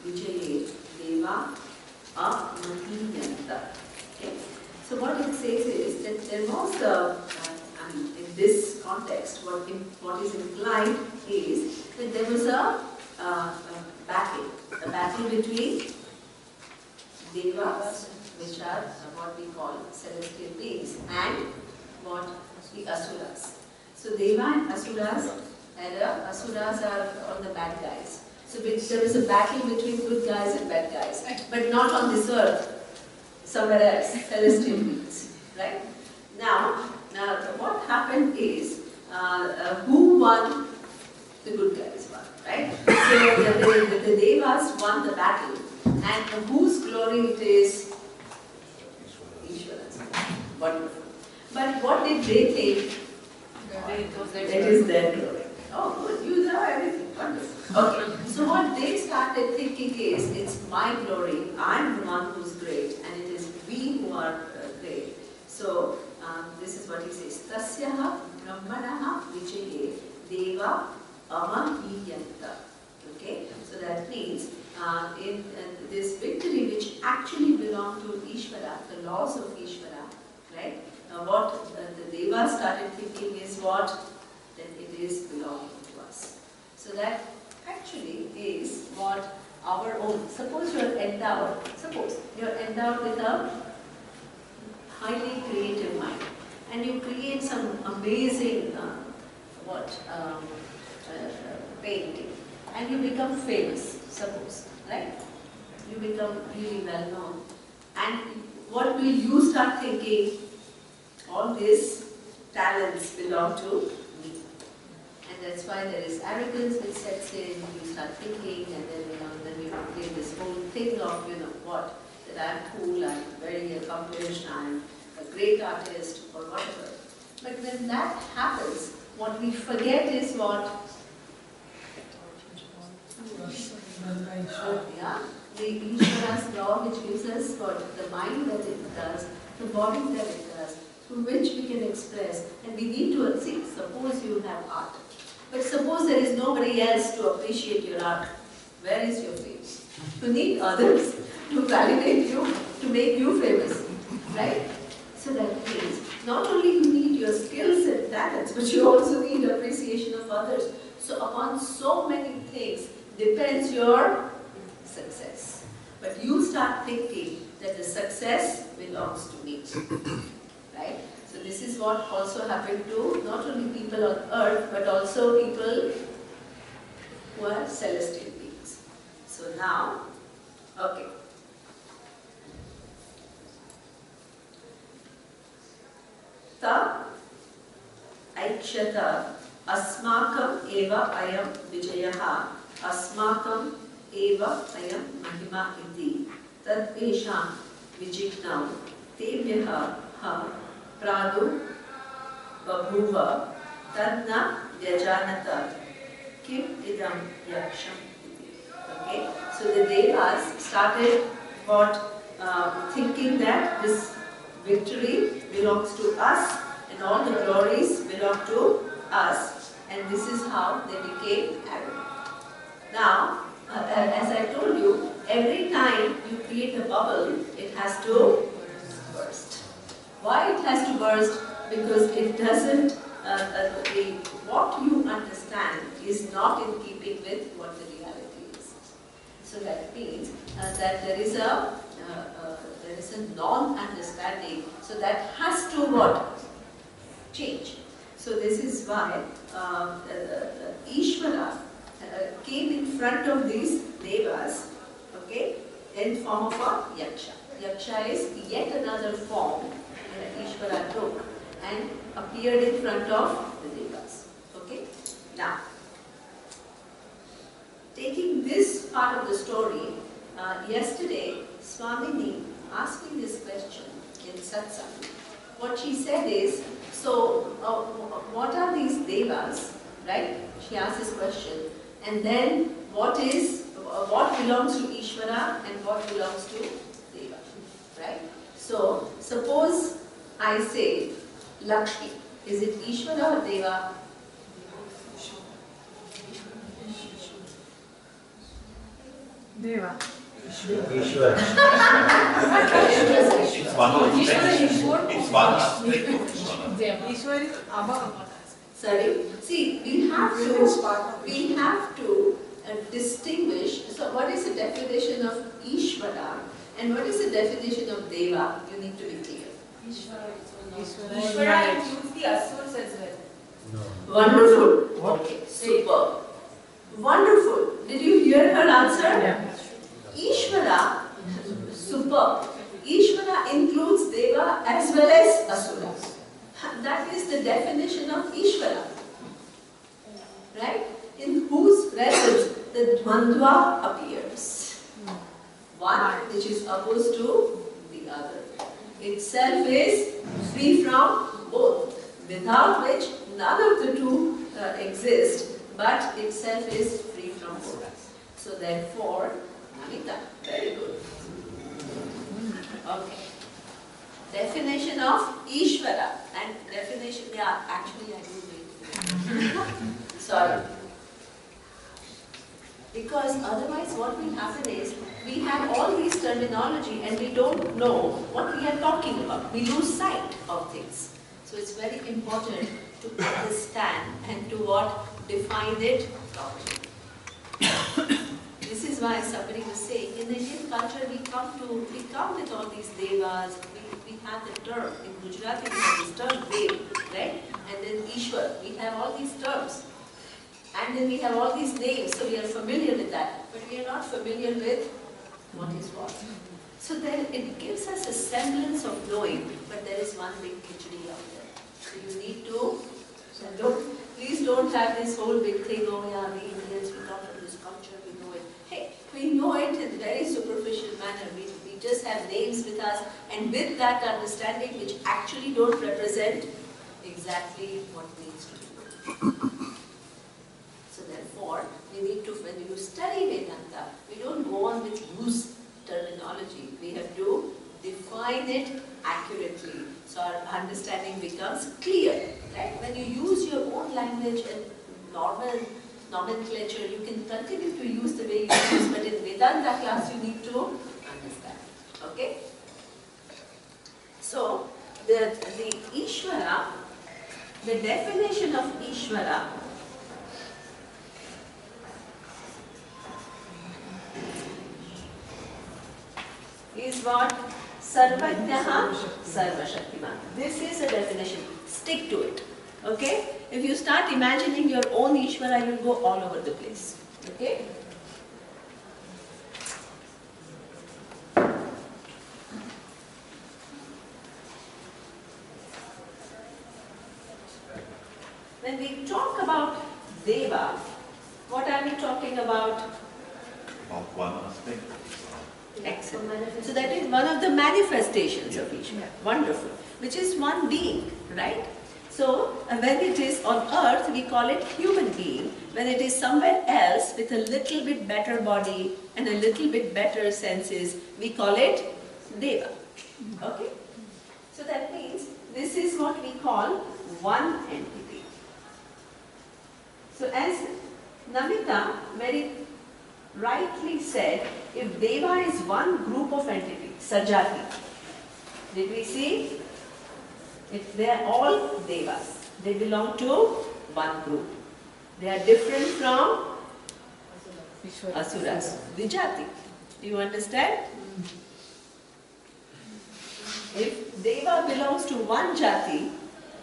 Vijaye Deva Amatiyanta. Okay. So what it says is that there was in this context, what is implied is that there was a battle between devas, which are what we call celestial beings, and what the asuras. So deva and asuras, asuras are all the bad guys. So there is a battle between good guys and bad guys, but not on this earth, somewhere else, celestial beings, right? Now what happened is, who won? The good guys won, right? So the devas won the battle, and whose glory it is? Ishvara's. Wonderful. But what did they think? That is their glory. Oh, good, you know everything. Wonderful. Okay, so what they started thinking is, it's my glory, I'm the one who's great, and it is we who are great. So, this is what he says, Tasyaha Brahmanaha Vijaye Deva Amahiyanta. Okay, so that means in this victory which actually belonged to Ishvara, the laws of Ishvara, right? What the Devas started thinking is what? That it is belonging to us. So that actually is what our own, suppose you are endowed with a highly creative mind, and you create some amazing painting, and you become famous, suppose, right? You become really well known, and what will you start thinking? All these talents belong to me, and that's why there is arrogance which sets in. You start thinking, and then you create this whole thing of what, that I'm cool, I'm very accomplished, I'm a great artist, or whatever. But when that happens, what we forget is what? The Ishvara's law, which gives us what? The mind that it does, the body that it does, through which we can express. And we need to see, suppose you have art, but suppose there is nobody else to appreciate your art. Where is your face? You need others to validate you, to make you famous, right? So that means not only you need your skills and talents, but you also need appreciation of others. So upon so many things depends your success. But you start thinking that the success belongs to me, right? So this is what also happened to not only people on earth, but also people who are celestial beings. So now, okay. Ta aikshata asmakam eva ayam vijayaha asmakam eva ayam mahima iti tad esham vijiknam tebhyaha ha pradu babhuva tadna vyajanata kim idam yaksham iti. Okay, so the devas started thinking that this victory belongs to us and all the glories belong to us, and this is how they became arrogant. Now, as I told you, every time you create a bubble, it has to burst. Why it has to burst? Because it doesn't, what you understand is not in keeping with what the reality is. So that means that there is a non-understanding, so that has to what? Change. So this is why Ishvara came in front of these devas, okay, in form of a yaksha. Yaksha is yet another form that Ishvara took and appeared in front of the devas. Okay. Now, taking this part of the story, yesterday Swamini asked me this question in satsang. What she said is, so what are these devas, right? She asked this question, and then what belongs to Ishvara and what belongs to Deva, right? So suppose I say Lakshmi, is it Ishvara or Deva? Deva. Ishwara. It's one of it's one. Ishwar is above. Sorry. See, we have to distinguish. So, what is the definition of Ishvara and what is the definition of Deva? You need to be clear. Ishwara includes the asuras as well. No. Wonderful. Okay, super. Wonderful. Did you hear her answer? Yeah. Ishvara, superb. Ishvara includes Deva as well as Asuras. That is the definition of Ishvara. Right? In whose presence the Dvandva appears. One which is opposed to the other. Itself is free from both, without which none of the two exist, but itself is free from both. So therefore, Namita, very good. Okay. Definition of Ishvara and definition, yeah, actually I do wait. Sorry. Because otherwise what will happen is, we have all these terminology and we don't know what we are talking about. We lose sight of things. So it's very important to understand and to define it properly. This is why somebody was saying, in the Indian culture we come with all these devas, we have the term, in Gujarati we have this term Dev, right? And then Ishwar, we have all these terms. And then we have all these names, so we are familiar with that. But we are not familiar with what is what. So then it gives us a semblance of knowing, but there is one big khichdi out there. So you need to, please don't have this whole big thing, oh yeah, we Indians, we come from this culture, we know it. Hey, we know it in a very superficial manner. We just have names with us, and with that understanding which actually don't represent exactly what needs to be. So therefore, we need to, when you study Vedanta, we don't go on with loose terminology. We have to define it accurately, so our understanding becomes clear. Right? When you use your own language and normal nomenclature, you can continue to use the way you use, but in Vedanta class you need to understand. Okay? So, the Ishvara, the definition of Ishvara is what? Sarvajnaha Sarvashaktiman. This is a definition. Stick to it. Okay? If you start imagining your own Ishvara, you will go all over the place. Okay? When we talk about Deva, what are we talking about? About one aspect. Excellent. So that is one of the manifestations of Ishvara. Wonderful. Which is one being, right? So when it is on earth, we call it human being. When it is somewhere else with a little bit better body and a little bit better senses, we call it Deva. Okay? So that means this is what we call one entity. So as Namita very rightly said, if Deva is one group of entity, Sajati, did we see? If they are all Devas, they belong to one group. They are different from Asuras, Vijati. Do you understand? If Deva belongs to one Jati,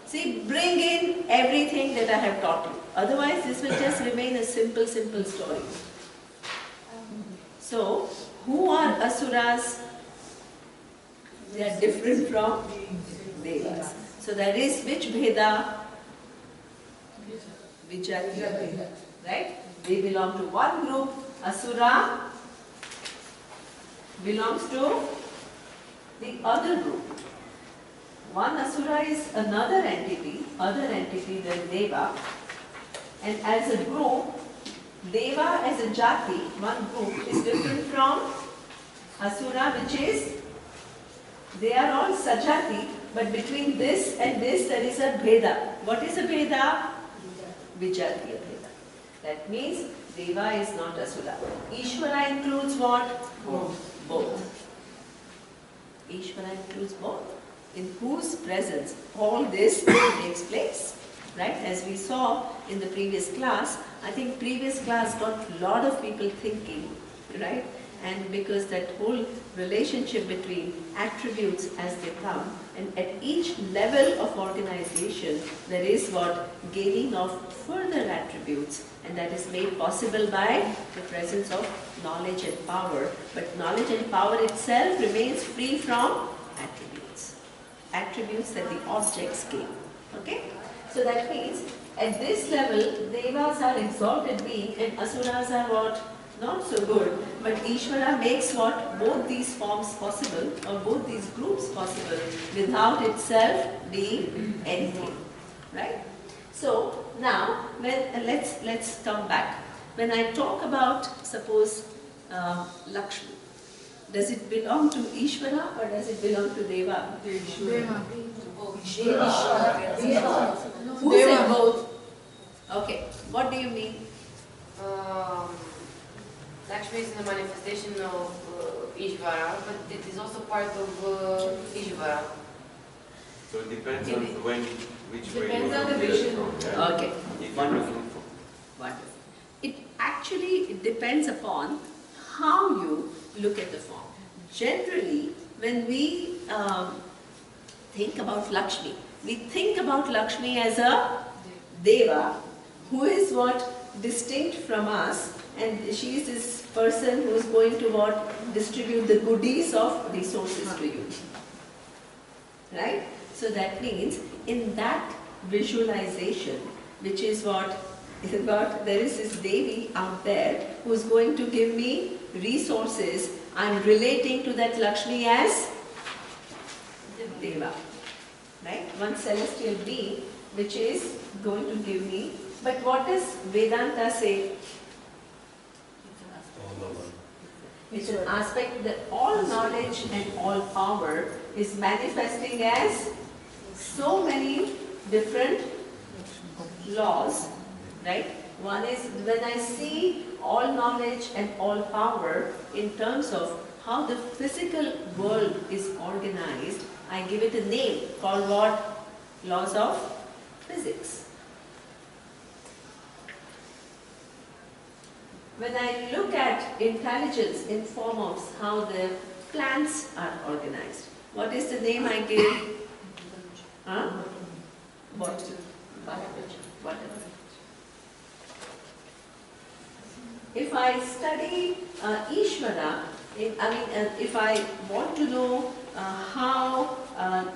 see, bring in everything that I have taught you. Otherwise, this will just remain a simple story. So, who are Asuras? They are different from Devas. So there is which Bheda? Vijatiya Bheda. Right? They belong to one group. Asura belongs to the other group. One Asura is another entity than Deva. And as a group, Deva as a Jati, one group, is different from Asura, which is, they are all Sajati, but between this and this there is a Bheda. What is a Bheda? Vijatiya Bheda. That means Deva is not Asura. Ishvara includes what? Both. Ishvara includes both. In whose presence all this takes place. Right? As we saw in the previous class, I think previous class got a lot of people thinking, right? And because that whole relationship between attributes as they come, and at each level of organization, there is what? Gaining of further attributes, and that is made possible by the presence of knowledge and power. But knowledge and power itself remains free from attributes. Attributes that the objects gain. Okay? So that means at this level, Devas are exalted being and Asuras are what? Not so good. But Ishvara makes what? Both these forms possible, or both these groups possible, without itself being anything. Right? So now, let's come back. When I talk about, suppose, Lakshmi, does it belong to Ishvara or does it belong to Deva? Deva. Who said both? Okay, what do you mean? Lakshmi is a manifestation of Ishvara, but it is also part of Ishvara. So it depends on which way Depends you on the look at it vision. from, yeah? Okay, If you're wonderful. looking for- Wonderful. It actually depends upon how you look at the form. Generally, when we think about Lakshmi, we think about Lakshmi as a Deva, who is what? Distinct from us, and she is this person who is going to what? Distribute the goodies of resources to you. Right? So that means in that visualization, which is what is about, there is this Devi out there who is going to give me resources. I'm relating to that Lakshmi as Deva. Right? One celestial being which is going to give me. But what does Vedanta say? It's an aspect that all knowledge and all power is manifesting as so many different laws, right? One is when I see all knowledge and all power in terms of how the physical world is organized, I give it a name called what? Laws of physics. When I look at intelligence in form of how the plants are organized, what is the name I give? Huh? What? Water. If I study Ishvara, if I want to know how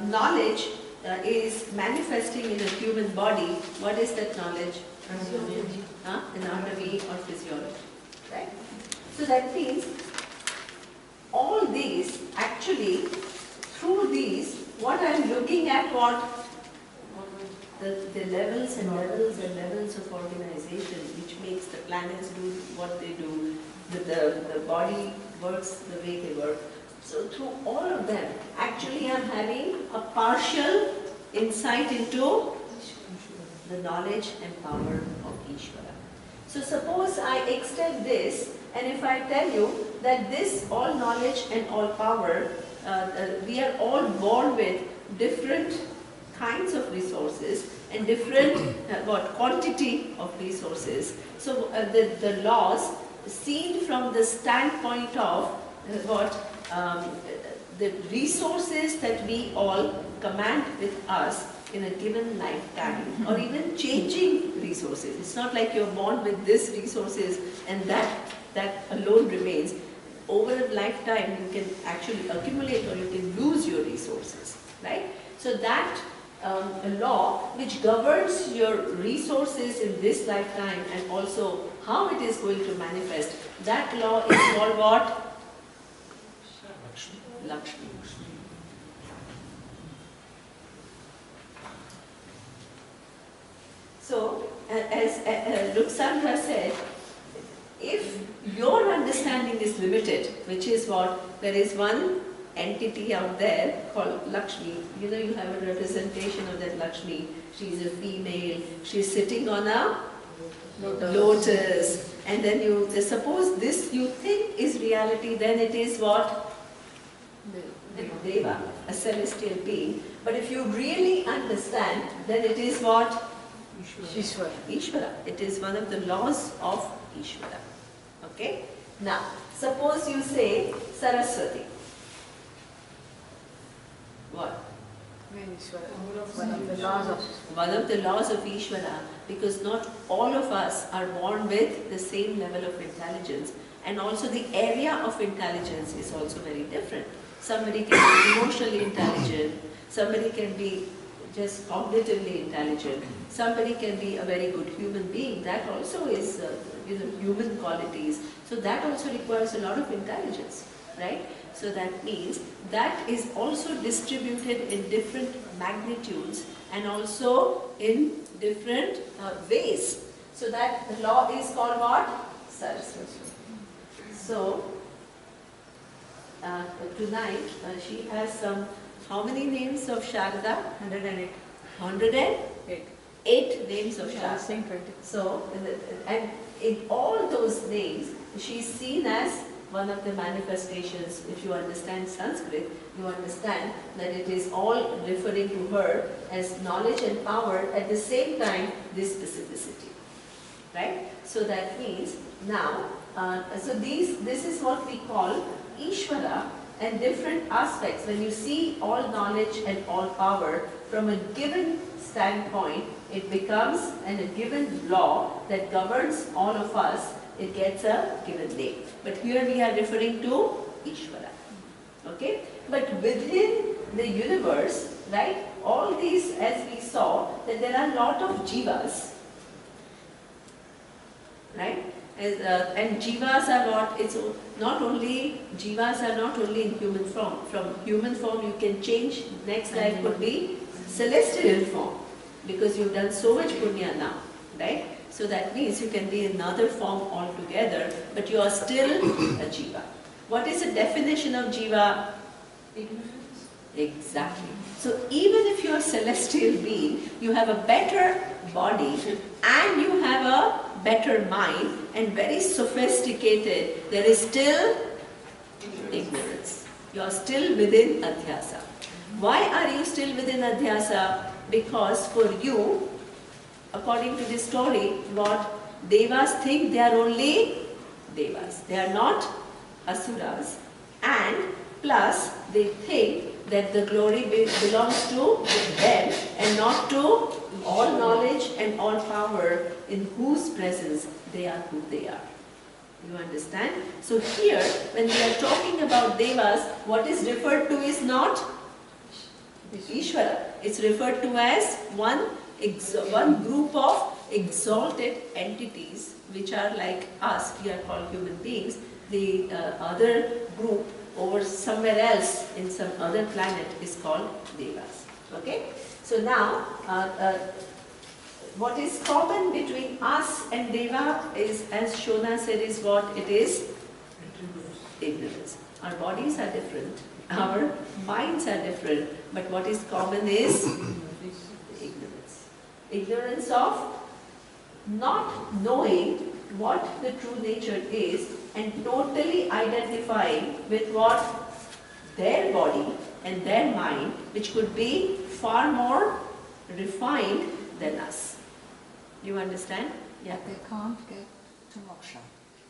knowledge is manifesting in a human body, what is that knowledge? Anatomy or physiology. Right? So that means all these, actually, through these, what I am looking at, what? The levels and levels and levels of organization which makes the planets do what they do, the body works the way they work. So through all of them, actually I am having a partial insight into the knowledge and power of Ishvara. So suppose I extend this, and if I tell you that this all knowledge and all power, we are all born with different kinds of resources and different quantity of resources. So the laws seen from the standpoint of the resources that we all command with us in a given lifetime, or even changing resources. It's not like you're born with this resources and that alone remains. Over a lifetime you can actually accumulate or you can lose your resources, right? So that law which governs your resources in this lifetime and also how it is going to manifest, that law is called what? Lakshmi. So, as Ruxandra said, if your understanding is limited, which is what, there is one entity out there called Lakshmi, you know, you have a representation of that Lakshmi, she is a female, she is sitting on a lotus, and then you suppose this you think is reality, then it is what? Deva, a celestial being. But if you really understand, then it is what? Ishwara. Ishvara. It is one of the laws of Ishvara. Okay? Now, suppose you say Saraswati. What? One of the laws of One of the laws of Ishvara, because not all of us are born with the same level of intelligence, and also the area of intelligence is also very different. Somebody can be emotionally intelligent, somebody can be just cognitively intelligent, somebody can be a very good human being. That also is human qualities. So that also requires a lot of intelligence, right? So that means that is also distributed in different magnitudes and also in different ways. So that the law is called what? Saraswati. So tonight she has some, how many names of Sharda? 108. 108 names of I was Sharda. saying 20. So, and in all those names, she is seen as one of the manifestations. If you understand Sanskrit, you understand that it is all referring to her as knowledge and power, at the same time this specificity, right? So that means now, this is what we call Ishvara, and different aspects. When you see all knowledge and all power from a given standpoint, it becomes a given law that governs all of us. It gets a given name. But here we are referring to Ishvara. Okay? But within the universe, right, all these, as we saw, that there are a lot of jivas, right? And jivas are what? It's not only, jivas are not only in human form. From human form you can change, next life could be celestial form, because you've done so much punya now, right? So that means you can be another form altogether, but you are still a jiva. What is the definition of jiva? Ignorance. Exactly. So even if you are a celestial being, you have a better body and you have a better mind and very sophisticated, there is still ignorance. You are still within adhyasa. Why are you still within adhyasa? Because for you, according to this story, what devas think, they are only devas. They are not asuras. And plus, they think that the glory belongs to them and not to all knowledge and all power in whose presence they are who they are. You understand? So here, when we are talking about devas, what is referred to is not Ishvara. It's referred to as one group of exalted entities which are like us. We are called human beings. The other group over somewhere else in some other planet is called devas. Okay? So now, what is common between us and deva is, as Shona said, is what? It is ignorance. Our bodies are different, our minds are different, but what is common is ignorance. Ignorance of not knowing what the true nature is and totally identifying with what their body and their mind, which could be far more refined than us. You understand? Yeah. They can't get to moksha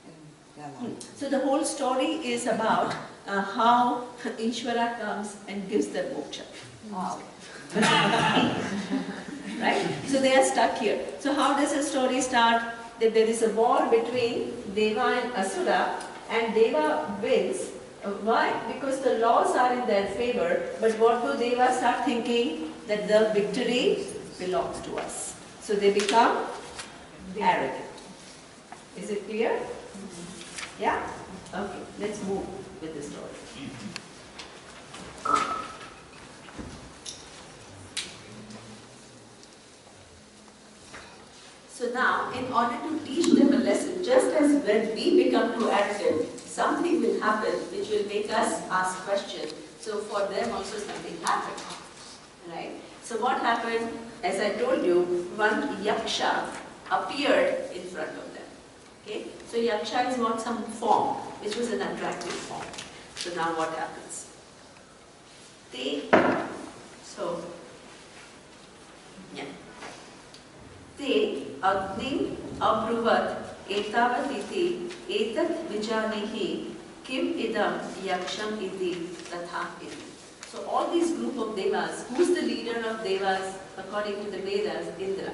in their life. So the whole story is about how Ishvara comes and gives them moksha. Wow. Right? So they are stuck here. So how does the story start? That there is a war between Deva and Asura, and Deva wins. Why? Because the laws are in their favor, but what do Deva start thinking? That the victory belongs to us. So they become arrogant. Is it clear? Yeah? Okay, let's move with the story. So now, in order to teach them a lesson, just as when we become too arrogant, something will happen which will make us ask questions. So for them also something happened. Right? So what happened? As I told you, one yaksha appeared in front of them. Okay? So Yaksha is what? Some form, which was an attractive form. So now what happens? Te agnim abruvat etavaditi etat vijanihi kim idam yaksham iti tatha iti. So all these group of devas, who's the leader of devas according to the Vedas? Indra.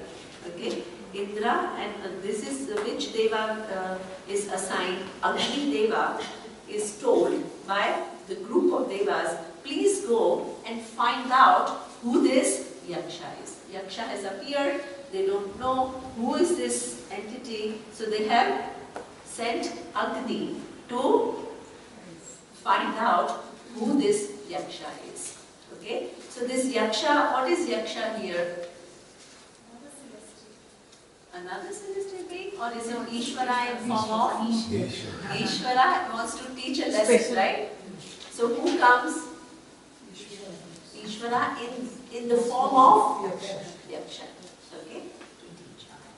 Okay? Indra, and this is which deva is assigned. Agni Deva is told by the group of devas, please go and find out who this Yaksha is. Yaksha has appeared, they don't know who is this entity, so they have sent Agni to find out who this Yaksha is. Okay? So this Yaksha, what is Yaksha here? Another celestial being, or is it Ishvara in form of? Ishvara wants to teach a lesson, right? So who comes? Ishvara in the form of Yaksha. Okay?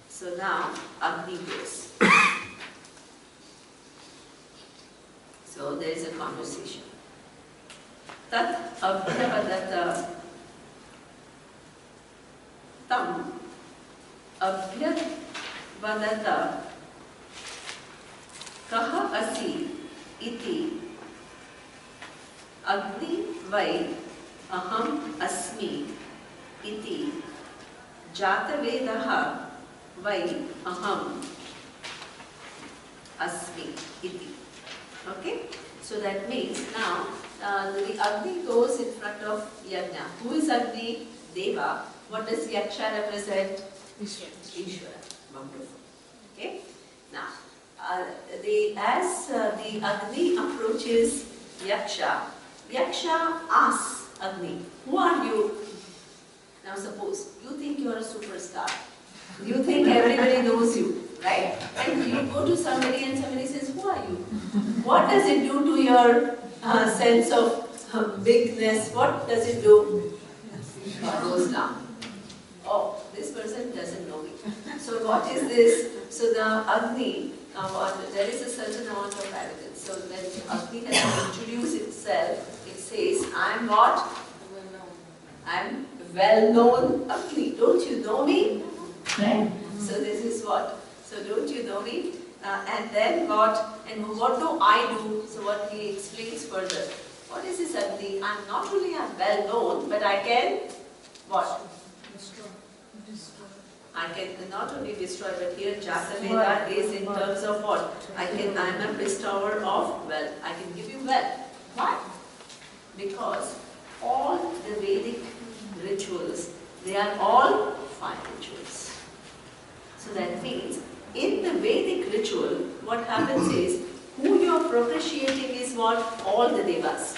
So now Agni goes. So there is a conversation. Tat abhyavadata tam abhyavadata kaha asi iti agni vai aham asmi iti jatavedaha vai aham asmi iti. Okay? So that means now the Agni goes in front of Yajna. Who is Agni? Deva. What does Yaksha represent? Ishvara. Wonderful. Okay? Now, as the Agni approaches Yaksha, Yaksha asks Agni, who are you? Now suppose you think you are a superstar. You think everybody knows you, right? And you go to somebody and somebody says, who are you? What does it do to your sense of bigness? What does it do? It goes down. Oh, this person doesn't know me. So what is this? So the Agni, there is a certain amount of arrogance. So when Agni has to introduce itself, it says, I am what? I am well-known Agni. Don't you know me? Right? So this is what? So don't you know me? And then what? And what do I do? So what he explains further. What is this Agni? I'm not only well-known, but I can what? I can not only destroy, but here Jataveda is in terms of what? I am a bestower of wealth. I can give you wealth. Why? Because all the Vedic rituals, they are all fire rituals. So that means in the Vedic ritual, what happens is, who you are propitiating is what? All the devas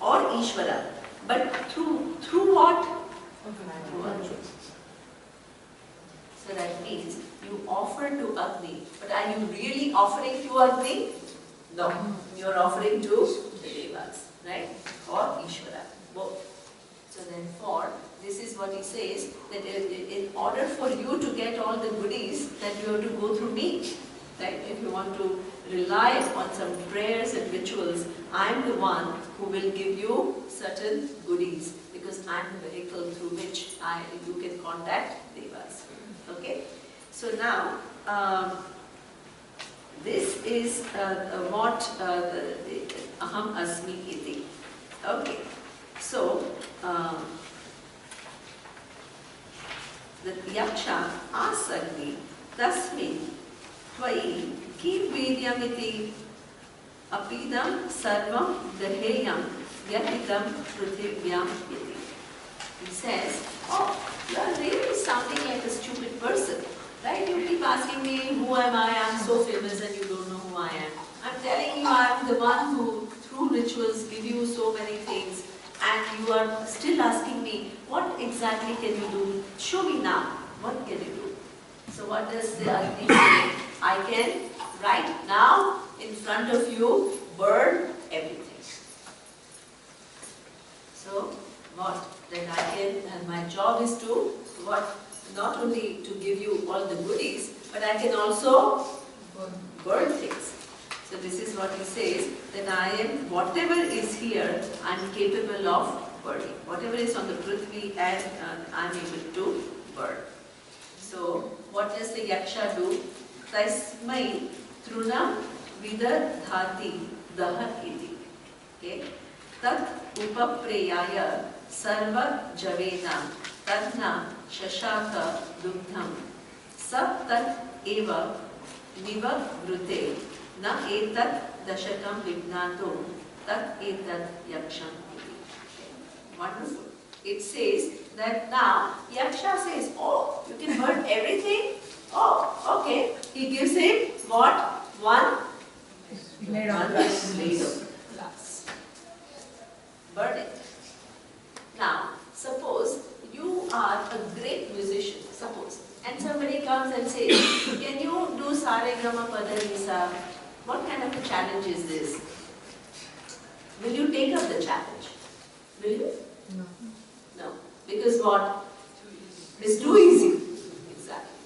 or Ishvara. But through what? Through Agni. So that means you offer to Agni. But are you really offering to Agni? No. You are offering to the devas, right? Or Ishvara. Both. So therefore, this is what he says, that in order for you to get all the goodies, that you have to go through me. Right? If you want to rely upon some prayers and rituals, I am the one who will give you certain goodies, because I am the vehicle through which you can contact devas. Okay? So now, this is what aham asmi iti. Okay. So, the Yaksha asks Agni, tasmin tvai kim vidyamiti apidam sarvam daheyam yatidam prithvivyam iti. He says, oh, you are really sounding like a stupid person. Right? You keep asking me, who am I? I am so famous and you don't know who I am. I am telling you, I am the one who, through rituals, give you so many things. And you are still asking me, what exactly can you do? Show me now. What can you do? So what does the Agni say? I can, right now, in front of you, burn everything. So, what? That I can, and my job is to, what? not only to give you all the goodies, but I can also burn things. So this is what he says, that I am, whatever is here, I am capable of burning. Whatever is on the Prithvi, and I am able to burn. So what does the Yaksha do? Tasmai trunam vidadhati daha iti. Okay? Tat upapreyaya sarva javena tadna shashaka dugdham sab tat eva nivavrute na etat dashakam vignato tat etat yaksham iti. Wonderful. It says that now Yaksha says, oh, you can burn everything? Oh, okay. He gives him what? One blade of glass. Burn it. Now, suppose you are a great musician, suppose, and somebody comes and says, can you do Sare Gama Pada Nisa? What kind of a challenge is this? Will you take up the challenge? Will you? No. No. Because what? It's too easy. Exactly.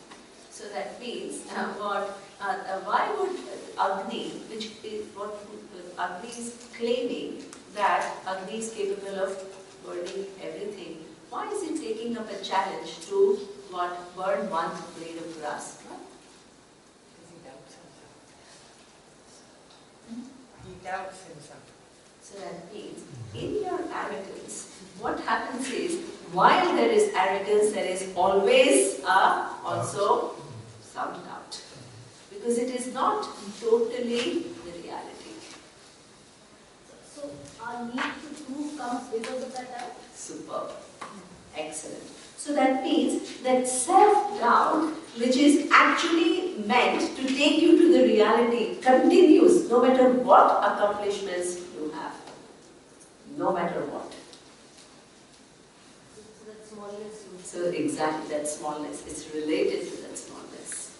So that means why would Agni, which is what Agni is claiming that Agni is capable of burning everything, why is it taking up a challenge to burn one blade of grass? He doubts himself. So that means in your arrogance, what happens is, while there is arrogance, there is always also some doubt. Because it is not totally the reality. So our need to prove comes because of that doubt? Superb. Excellent. So that means that self-doubt, which is actually meant to take you to the reality, continues no matter what accomplishments you have. No matter what. So that smallness you So exactly that smallness, it's related to that smallness.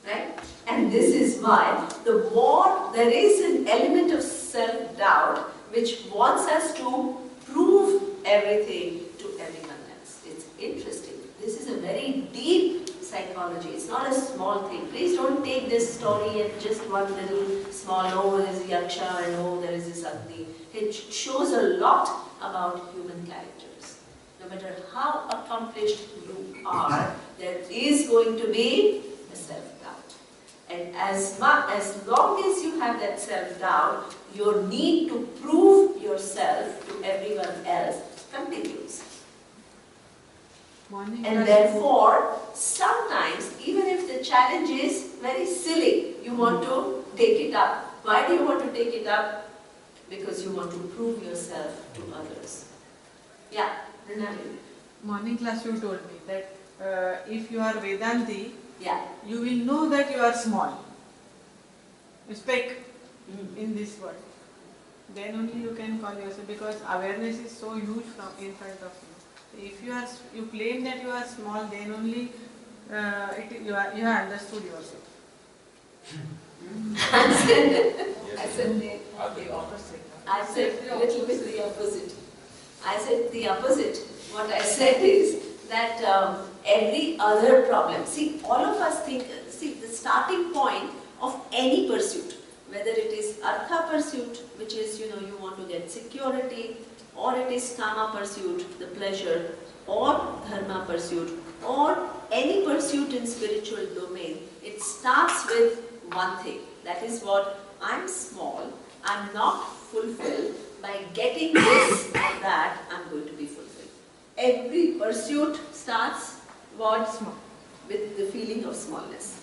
Right? And this is why the more there is an element of self-doubt which wants us to prove everything to everyone else. It's interesting. This is a very deep psychology. It's not a small thing. Please don't take this story and just one little small, oh, there is a Yaksha and oh, there is this Agni. It shows a lot about human characters. No matter how accomplished you are, there is going to be a self-doubt. And as long as you have that self-doubt, your need to prove yourself to everyone else continues. And therefore, sometimes, even if the challenge is very silly, you want to take it up. Why do you want to take it up? Because you want to prove yourself to others. Yeah, Renali. Morning class you told me that if you are Vedanti, Yeah. you will know that you are small. Speck in this world. Then only you can call yourself, because awareness is so huge from in front of you. If you claim that you are small, then only you have understood yourself. I said the opposite. I said a little bit the opposite. I said the opposite. What I said is that every other problem, see, all of us think, see, the starting point of any pursuit, whether it is artha pursuit, which is, you want to get security, or it is kama pursuit, the pleasure, or dharma pursuit, or any pursuit in spiritual domain, it starts with one thing. That is what, I'm small, I'm not fulfilled. By getting this or that, I'm going to be fulfilled. Every pursuit starts what? Small. With the feeling of smallness.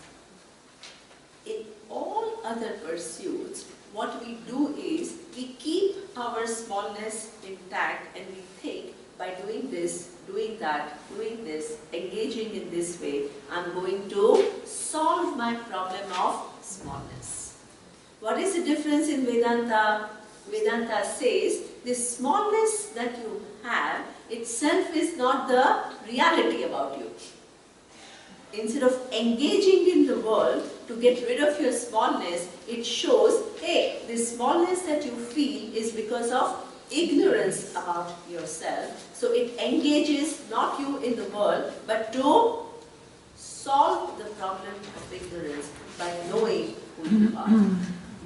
In all other pursuits, what we do is we keep our smallness intact and we think by doing this, doing that, doing this, engaging in this way, I'm going to solve my problem of smallness. What is the difference in Vedanta? Vedanta says this smallness that you have itself is not the reality about you. Instead of engaging in the world to get rid of your smallness, it shows, hey, this smallness that you feel is because of ignorance about yourself. So it engages not you in the world, but to solve the problem of ignorance by knowing who you are.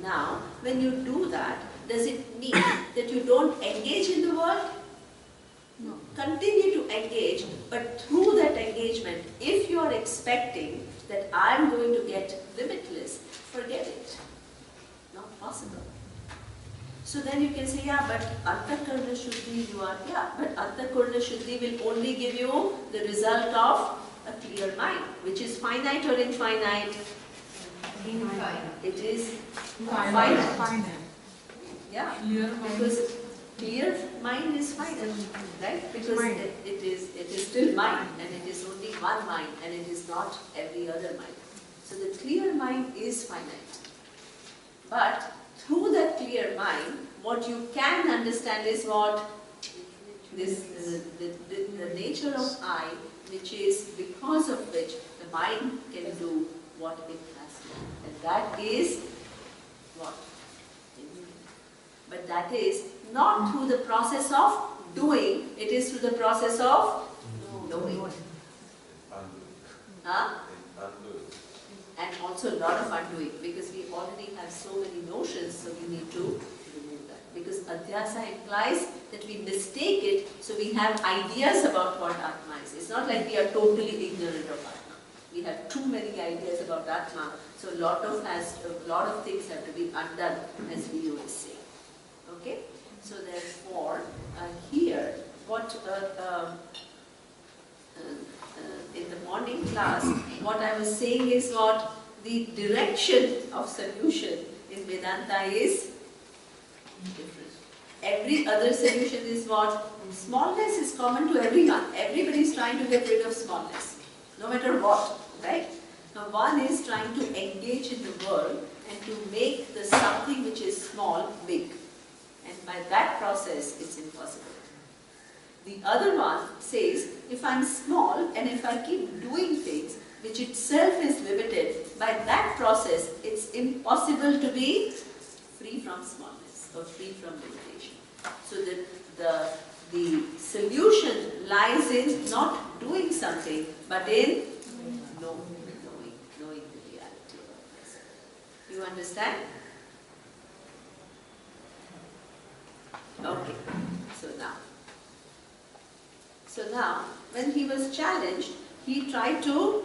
Now, when you do that, does it mean that you don't engage in the world? No. Continue to engage, but through that engagement, if you are expecting that I am going to get limitless, forget it. Not possible. So then you can say, yeah, but Antakarna Shuddhi you are, yeah, but Antakarna Shuddhi will only give you the result of a clear mind, which is finite or infinite? Infinite. It is Finite. finite. Yeah, because clear mind is finite, right? Because it is still mind, and it is only one mind, and it is not every other mind. So the clear mind is finite. But through that clear mind, what you can understand is what? The nature of I, which is because of which the mind can do what it has to do. And that is what? But that is not through the process of doing, it is through the process of knowing. Huh? And also a lot of undoing, because we already have so many notions, so we need to remove that. Because adhyasa implies that we mistake it, so we have ideas about what Atma is. It's not like we are totally ignorant of Atma. We have too many ideas about Atma, so a lot of things have to be undone, as we always say. Okay? So therefore, here, what in the morning class, what I was saying is what the direction of solution in Vedanta is different. Every other solution is what? Smallness is common to everyone. Everybody is trying to get rid of smallness, no matter what, right? Now one is trying to engage in the world and to make the something which is small big. And by that process, it's impossible. The other one says, if I'm small and if I keep doing things which itself is limited, by that process, it's impossible to be free from smallness or free from limitation. So the solution lies in not doing something, but in knowing the reality of myself. You understand? Okay. So now, when he was challenged, he tried to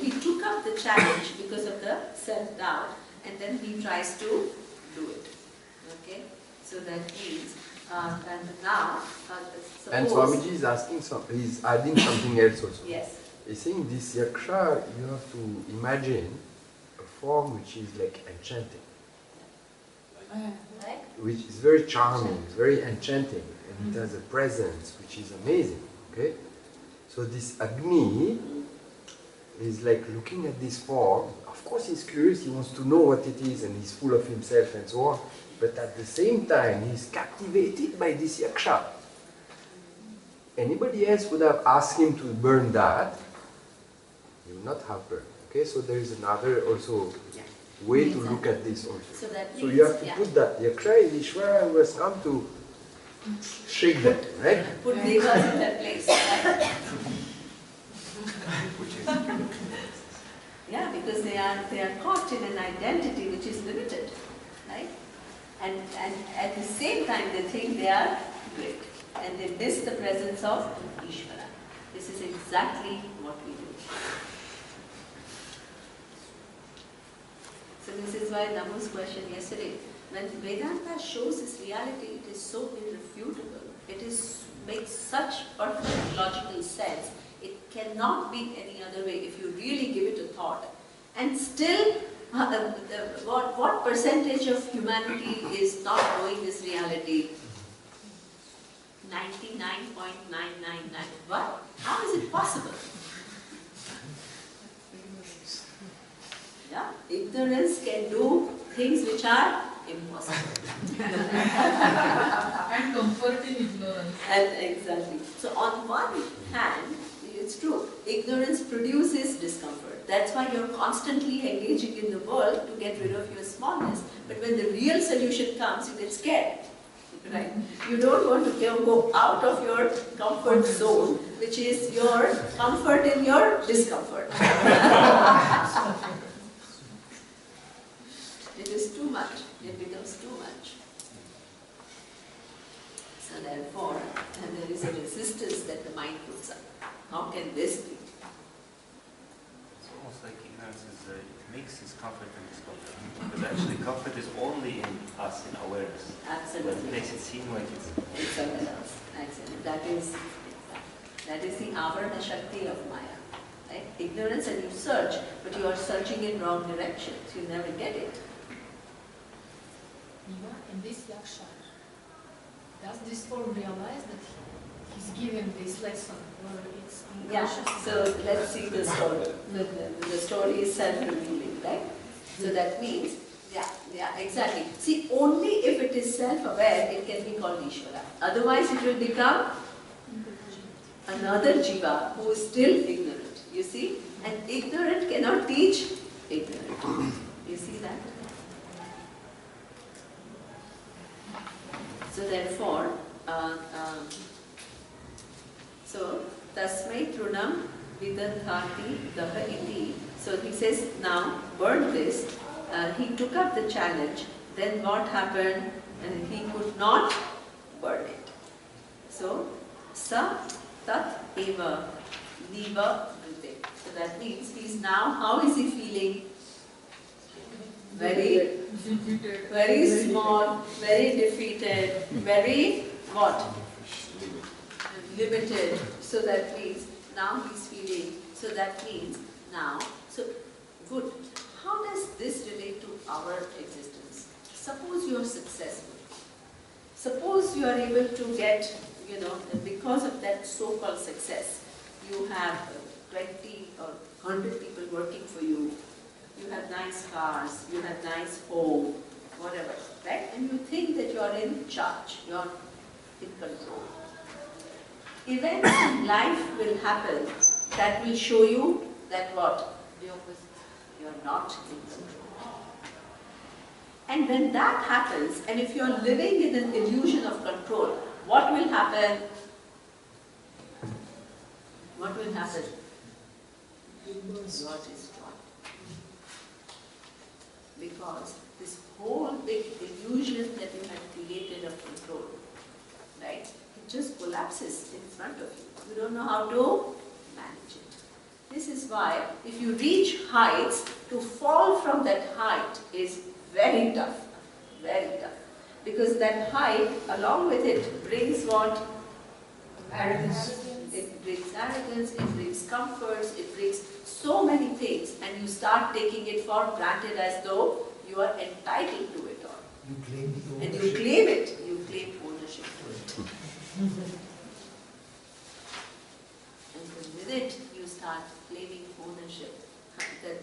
he took up the challenge because of the self-doubt, and then he tries to do it. Okay? So that means, and now, and Swamiji is asking he's adding something else also. Yes. He's saying this yaksha, you have to imagine a form which is like enchanting. Which is very charming, it's very enchanting, and it has a presence which is amazing. Okay? So this Agni is like looking at this form. Of course he's curious, he wants to know what it is, and he's full of himself and so on. But at the same time, he's captivated by this yaksha. Anybody else would have asked him to burn that, he would not have burned. Okay, so there is another also way to look at this also. So you have to put that yaksha is Ishvara who has come to shake that, right? Put devas in their place. Yeah, because they are caught in an identity which is limited, right? And at the same time they think they are great, and they miss the presence of Ishvara. This is exactly what we do. So this is why Namu's question yesterday, when Vedanta shows this reality, it is so irrefutable. It makes such perfect logical sense. It cannot be any other way if you really give it a thought. And still, what percentage of humanity is not knowing this reality? 99.999. What? How is it possible? Yeah? Ignorance can do things which are impossible. And comfort in ignorance. And exactly. So on one hand, it's it's true. Ignorance produces discomfort. That's why you're constantly engaging in the world to get rid of your smallness. But when the real solution comes, you get scared. Right? You don't want to go out of your comfort zone, which is your comfort in your discomfort. It is too much. It becomes too much. So therefore, and there is a resistance that the mind puts up. How can this be? It's almost like ignorance is, it mixes comfort and discomfort. Because actually comfort is only in us, in awareness. Absolutely. But it makes it seem like it's somewhere else. Excellent. That is the avarana shakti of Maya. Right? Ignorance, and you search, but you are searching in wrong directions. You never get it. Neema, in this yaksha, does this form realize that he's given this lesson, or it's unconscious? Yeah, so let's see the story. The story is self-revealing, right? So that means, yeah, exactly. See, only if it is self-aware, it can be called Ishvara. Otherwise, it will become another jiva who is still ignorant. You see? And ignorant cannot teach ignorant. You see that? So therefore, so tasmai trunam vidanthati daha iti. So he says, now burn this. He took up the challenge. Then what happened? And he could not burn it. So sa tat eva niva vrite. So that means he's now, how is he feeling? Very small, very defeated, very what? Limited. So that means now he's feeling, so that means now, so good. How does this relate to our existence? Suppose you are successful. Suppose you are able to get, because of that so-called success, you have 20 or 100 people working for you. You have nice cars, you have nice home, whatever, right? And you think that you are in charge, you are in control. Events in life will happen that will show you that what? The opposite. You are not in control. And when that happens, and if you are living in an illusion of control, what will happen? What will happen? What is destroyed. Because this whole big illusion that you have created of control, right? It just collapses in front of you. You don't know how to manage it. This is why if you reach heights, to fall from that height is very tough. Very tough. Because that height, along with it, brings what? Arrogance. It brings arrogance, it brings comforts, it brings so many things, and you start taking it for granted as though you are entitled to it all. You claim the And ownership. you claim it, you claim ownership to it. And the minute you start claiming ownership, the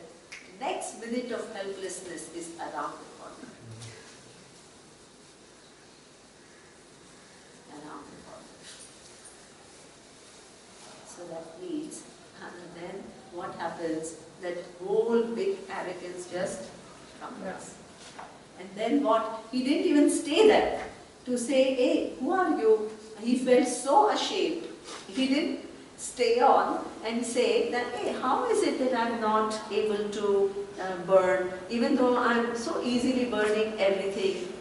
next minute of helplessness is around the corner. Around the corner. So that means, and then what happens? That whole big arrogance just comes. And then what? He didn't even stay there to say, hey, who are you? He felt so ashamed. He didn't stay on and say that, hey, how is it that I'm not able to burn, even though I'm so easily burning everything?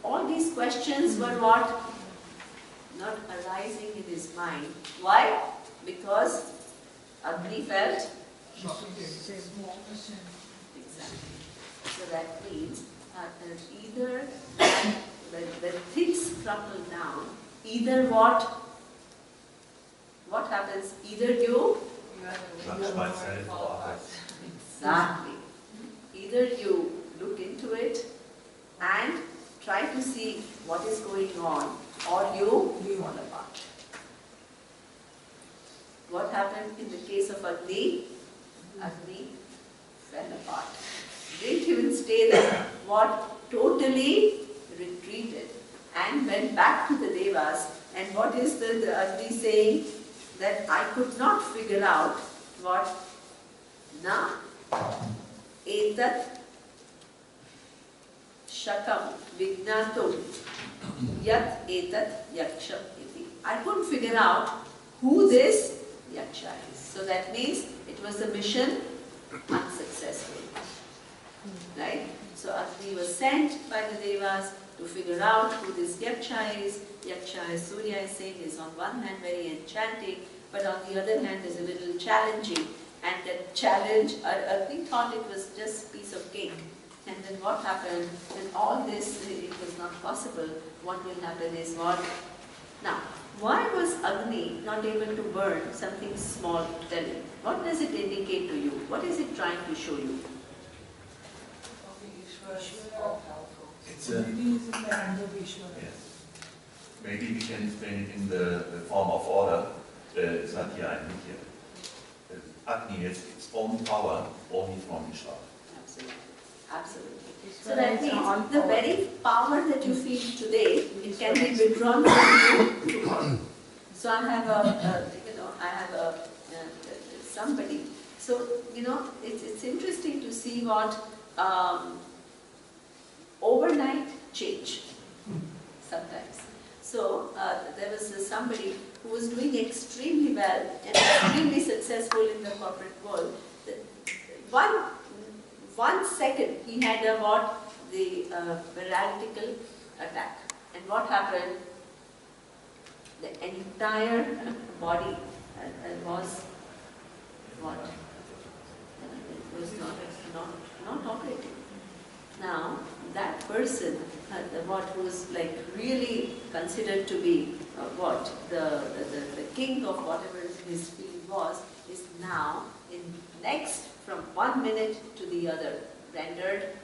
All these questions were what? Not arising in his mind. Why? Because Agni felt exactly. So that means either when things crumble down, either what happens? Either you exactly. Either you look into it and try to see what is going on, or you fall apart. What happened in the case of Agni? Agni fell apart. Didn't even stay there. What? Totally retreated and went back to the Devas. And what is the Agni saying? that I could not figure out what na etat shakam vignato yat etat yaksha iti. I couldn't figure out who this yaksha is. So that means it was a mission unsuccessful. Right? So Agni was sent by the Devas to figure out who this yaksha is. Yaksha, as Surya is saying, is on one hand very enchanting, but on the other hand is a little challenging. And that challenge, Agni thought it was just a piece of cake. And then what happened? When all this, it was not possible, what will happen is what? Now, why was Agni not able to burn something small? Tell me. What does it indicate to you? What is it trying to show you? It's a, yes. Maybe we can explain it in the form of order. It's not here and here. Agni has its own power only from Ishvara. Absolutely. Absolutely. So that means the very power that you feel today, it can be withdrawn from you tomorrow. So I have somebody. So, it's interesting to see what overnight change sometimes. So there was somebody who was doing extremely well and extremely successful in the corporate world. One second he had the paralytical attack. And what happened? The entire body was what? It was not operating. Now, that person, what was like really considered to be the king of whatever his field was, is now in next from 1 minute to the other rendered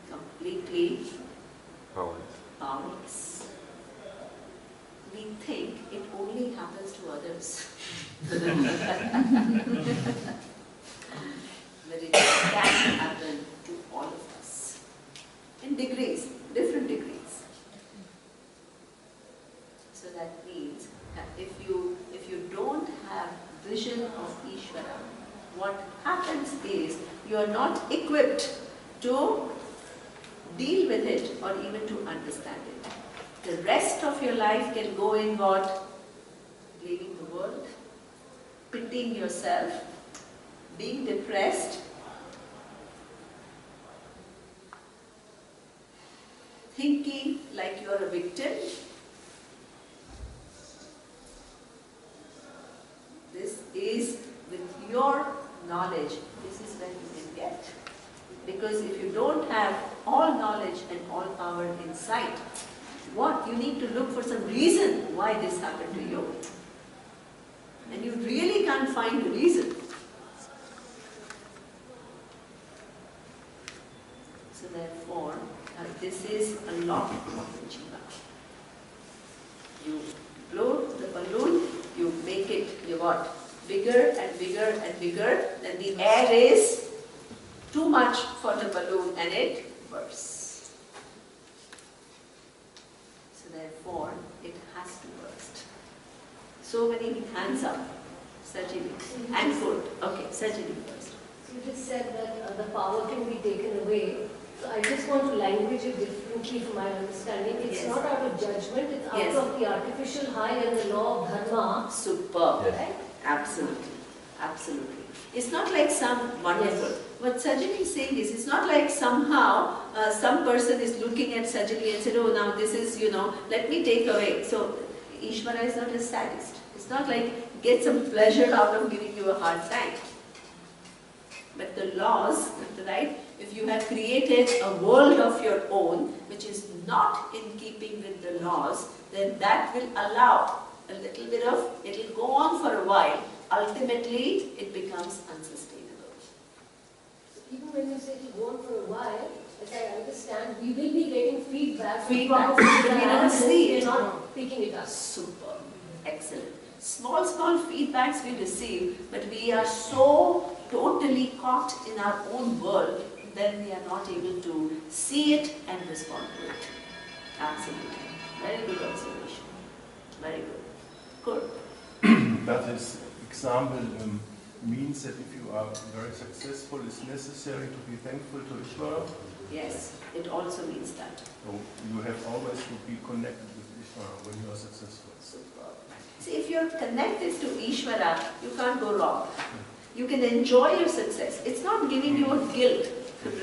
completely powerless. We think it only happens to others. But it can happen to all of us. In degrees, different degrees. So that means that if you don't have vision of Ishvara, what happens is you are not equipped to deal with it or even to understand it. The rest of your life can go in what? Blaming the world, pitying yourself, being depressed, thinking like you are a victim. This is with your knowledge, this is when you can get. Because if you don't have all knowledge and all power inside, what? You need to look for some reason why this happened to you. And you really can't find a reason. So therefore, this is a law of the jiva. You blow the balloon, you make it, bigger and bigger and bigger, then the air is too much for the balloon and it bursts. So therefore, it has to burst. So many hands up, Sajini, and foot. Okay, Sajini first. You just said that the power can be taken away. So I just want to language it differently from my understanding. It's not out of judgment, it's out of the artificial high and the law of dharma. Superb. Yes. Right? Absolutely. Absolutely. It's not like some wonderful. Yes. What Sajini is saying is, it's not like somehow some person is looking at Sajini and said, oh, now this is, let me take away. So, Ishvara is not a sadist. It's not like get some pleasure out of giving you a hard time. But the laws, right? If you have created a world of your own, which is not in keeping with the laws, then that will allow a little bit of, it will go on for a while. Ultimately, it becomes unsustainable. So even when you say it will go on for a while, as I understand, we will be getting feedback. We don't see it. We are not picking it up. Super. Excellent. Small feedbacks we receive, but we are so totally caught in our own world, then we are not able to see it and respond to it. Absolutely. Very good observation. Very good. Good. But this example means that if you are very successful, it's necessary to be thankful to Ishvara? Yes, it also means that. So you have always to be connected with Ishvara when you are successful. See, if you're connected to Ishvara, you can't go wrong. You can enjoy your success. It's not giving you a guilt,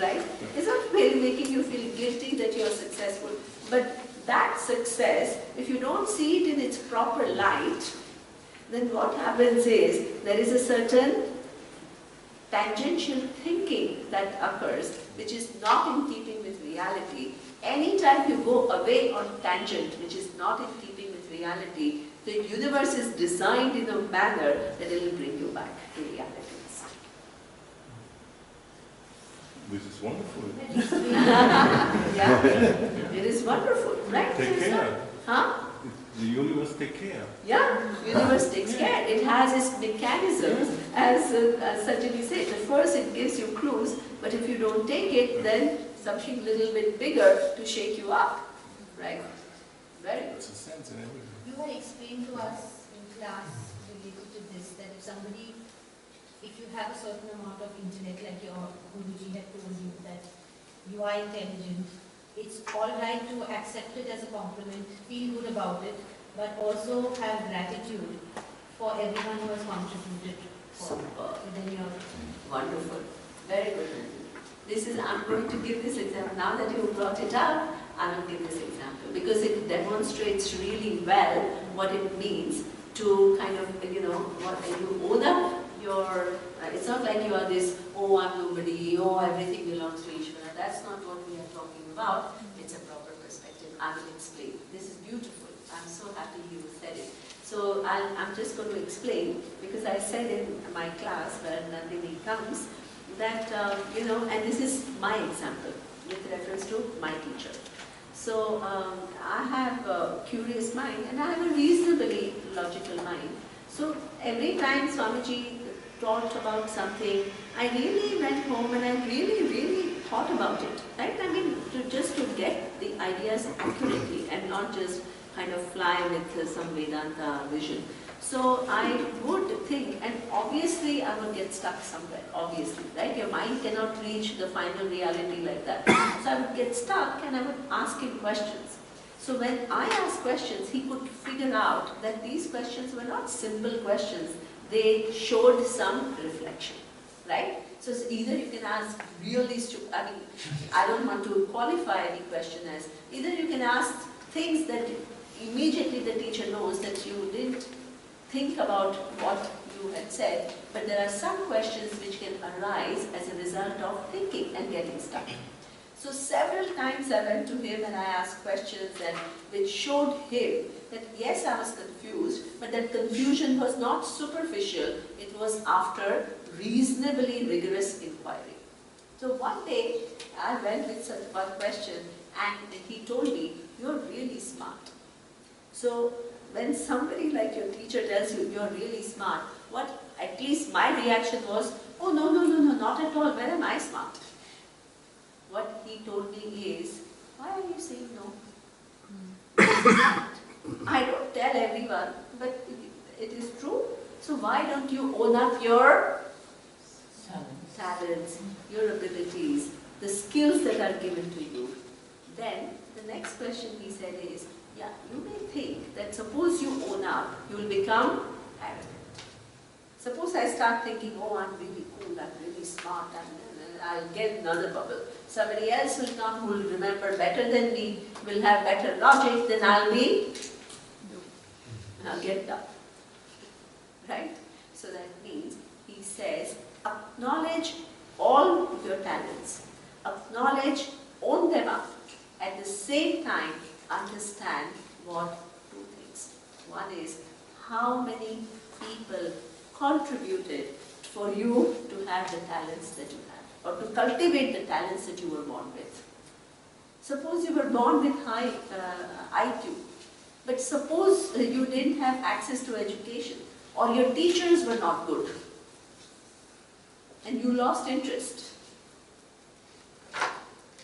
right? It's not really making you feel guilty that you're successful. But that success, if you don't see it in its proper light, then what happens is there is a certain tangential thinking that occurs, which is not in keeping with reality. Anytime you go away on tangent, which is not in keeping with reality, the universe is designed in a manner that it will bring you back to reality. This is wonderful. Yeah, it is wonderful, right? Take care. Huh? The universe take care. Yeah, universe takes care. It has its mechanisms, as Sajjani said. At first it gives you clues, but if you don't take it, then something a little bit bigger to shake you up. Right? Very good. It's a sense in everything. You had explained to us in class related to this that if you have a certain amount of intellect, like your Guruji had told you that you are intelligent, it's all right to accept it as a compliment, feel good about it, but also have gratitude for everyone who has contributed within your... Wonderful. Very good. I'm going to give this example. Now that you brought it up, I will give this example because it demonstrates really well what it means to kind of, what you own up your, it's not like you are this, oh, I'm nobody, oh, everything belongs to Ishvara. That's not what we are talking about. It's a proper perspective. I will explain. This is beautiful. I'm so happy you said it. So I'm just going to explain because I said in my class where Nandini comes that, and this is my example with reference to my teacher. So I have a curious mind and I have a reasonably logical mind. So every time Swamiji taught about something, I really went home and I really thought about it, right? I mean, just to get the ideas accurately and not just kind of fly with some Vedanta vision. So I would think, and obviously I would get stuck somewhere, obviously, right? Your mind cannot reach the final reality like that. So I would get stuck and I would ask him questions. So when I asked questions, he could figure out that these questions were not simple questions. They showed some reflection, right? So either you can ask really stupid, I mean, I don't want to qualify any question as, either you can ask things that immediately the teacher knows that you didn't think about what you had said, but there are some questions which can arise as a result of thinking and getting stuck. So several times I went to him and I asked questions which showed him that yes, I was confused, but that confusion was not superficial, it was after reasonably rigorous inquiry. So one day I went with such one question and he told me, you're really smart. So when somebody like your teacher tells you you're really smart, what at least my reaction was, oh no, not at all, where am I smart? What he told me is, why are you saying no? I don't tell everyone, but it is true. So why don't you own up your talents, your abilities, the skills that are given to you? Then the next question he said is, yeah, you may think that suppose you own up, you will become arrogant. Suppose I start thinking, oh, I'm really cool, I'm really smart, I'll get another bubble. Somebody else will come who will remember better than me, will have better logic, then I'll get dumb. Right? So that means, he says, acknowledge all your talents, acknowledge, own them up, at the same time understand what two things. One is, how many people contributed for you to have the talents that you have, or to cultivate the talents that you were born with. Suppose you were born with high IQ, but suppose you didn't have access to education, or your teachers were not good, and you lost interest.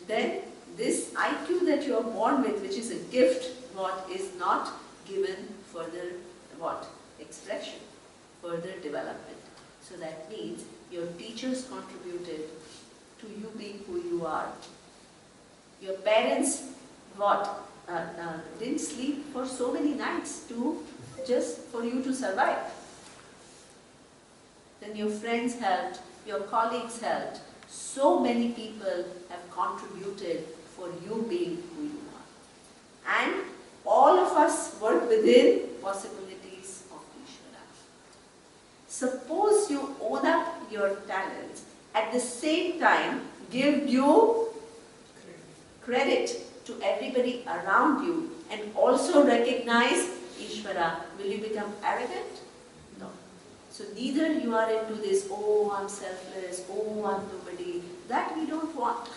Then this IQ that you are born with, which is a gift, what is not given further what? Expression, further development. So that means your teachers contributed to you being who you are. Your parents, what? Didn't sleep for so many nights just for you to survive. Then your friends helped, your colleagues helped. So many people have contributed for you being who you are. And all of us work within possibilities of Ishvara. Suppose you own up your talents, at the same time give due credit to everybody around you and also recognize Ishvara, will you become arrogant? No. So neither you are into this, oh I'm selfless, oh I'm nobody, that we don't want.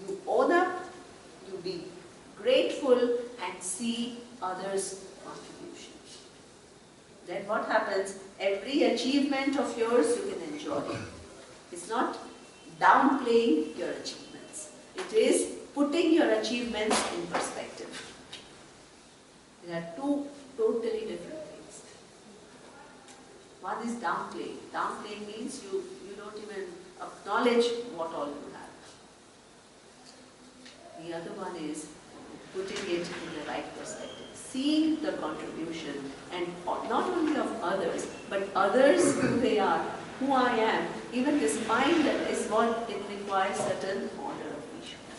You own up, you be grateful and see others' contribution. Then what happens? Every achievement of yours you can enjoy. It's not downplaying your achievements. It is putting your achievements in perspective. There are two totally different things. One is downplaying. Downplaying means you don't even acknowledge what all you have. The other one is putting it in the right perspective. Seeing the contribution and not only of others, but others who they are, who I am. Even this mind is what it requires certain order of Ishvara.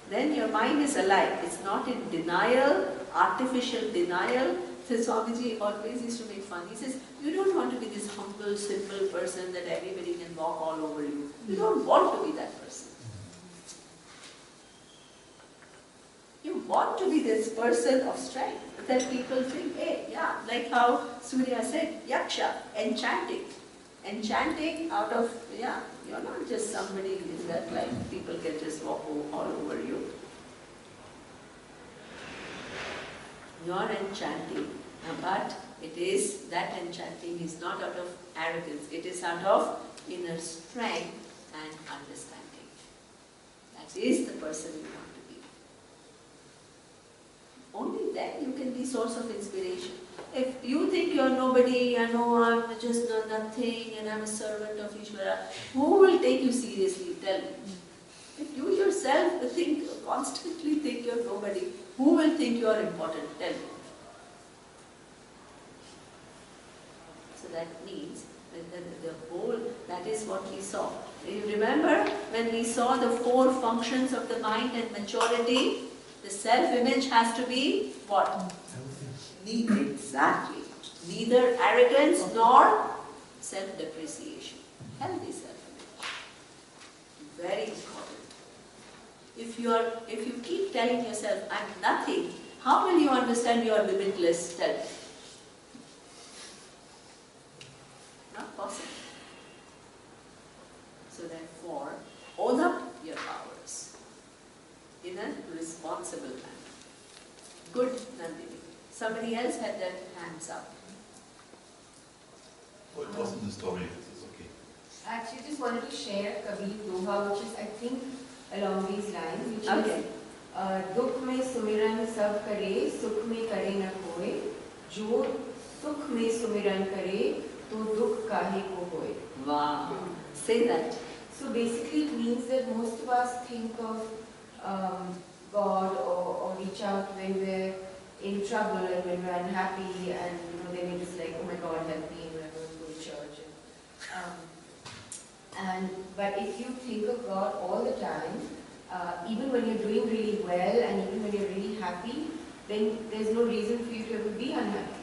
Then your mind is alive. It's not in denial, artificial denial. So Swamiji always used to make fun. He says, you don't want to be this humble, simple person that everybody can walk all over you. You don't want to be that person. You want to be this person of strength that people think, hey, yeah, like how Surya said, yaksha, enchanting. Enchanting out of, yeah, you're not just somebody that like people can just walk all over you. You're enchanting, but it is, that enchanting is not out of arrogance, it is out of inner strength and understanding. That is the person you want to be. Only then you can be source of inspiration. If you think you're nobody, I know I'm just nothing and I'm a servant of Ishvara, who will take you seriously? Tell me. If you yourself constantly think you're nobody, who will think you're important? Tell me. So that means the whole, that is what we saw. You remember when we saw the 4 functions of the mind and maturity? The self-image has to be what? Exactly. Neither arrogance nor self-depreciation. Healthy self-image. Very important. If you keep telling yourself, I'm nothing, how will you understand you are limitless? Tell me. Not possible. So therefore, own up your powers in a responsible manner. Good, Nandini. Somebody else had their hands up. Oh, it wasn't the story, it's okay. I actually just wanted to share Kabir Doha, which is, I think, along these lines, which is Dukh mein sumiran sab kare, sukh mein kare na koe, jo sukh mein sumiran kare, to dukh kahe ko hoye. Wow. Say that. So basically it means that most of us think of God or reach out when we're in trouble and when we're unhappy, and then we're just like, oh my God, help me, and we're going to go to church. But if you think of God all the time, even when you're doing really well and even when you're really happy, then there's no reason for you to ever be unhappy,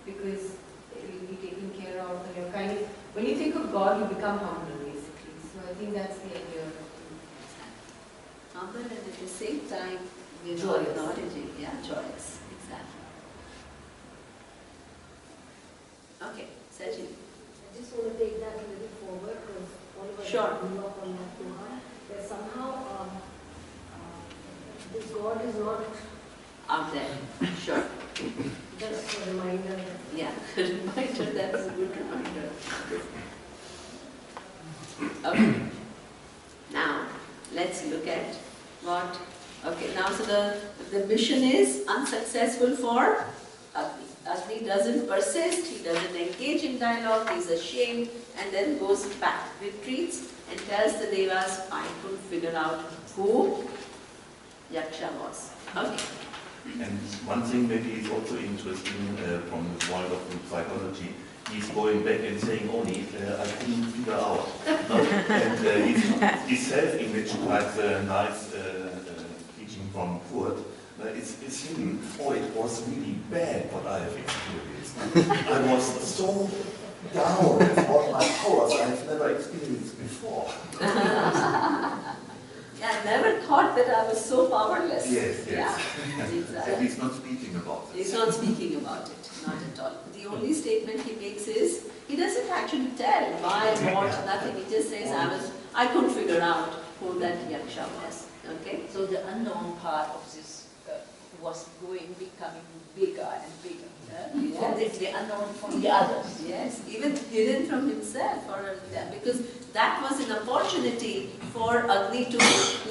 because it will be taken care of, and you're kind of, when you think of God, you become humble basically. So I think that's the idea. Humble and at the same time, Joyous. acknowledging, yeah, joyous, exactly. Okay, Sajid. I just want to take that a little forward, because all of us Sure. grew up on that Doha, that somehow this God is not Out there, sure. just a reminder. Yeah, a reminder, that's a good reminder. Okay. Now, let's look at what Okay, now so the mission is unsuccessful for Agni. Agni doesn't persist, he doesn't engage in dialogue, he's ashamed and then goes back, retreats and tells the Devas, I couldn't figure out who Yaksha was. Okay. And one thing maybe is also interesting from the point of psychology, he's going back and saying only, I couldn't figure out. And his self-image, quite nice teaching from Kurt, it's hidden. Oh, it was really bad what I have experienced. I was so down with all my powers I've never experienced before. Yeah, I never thought that I was so powerless. Yes, yes. Yeah, exactly. And he's not speaking about it. He's not speaking about it, not at all. The only statement he makes is, he doesn't actually tell why, what, nothing. He just says, I couldn't figure out who that Yaksha was. Okay? So the unknown part of this was becoming bigger and bigger. Yes. Completely unknown from the others. Yes, even hidden from himself, because that was an opportunity for Agni to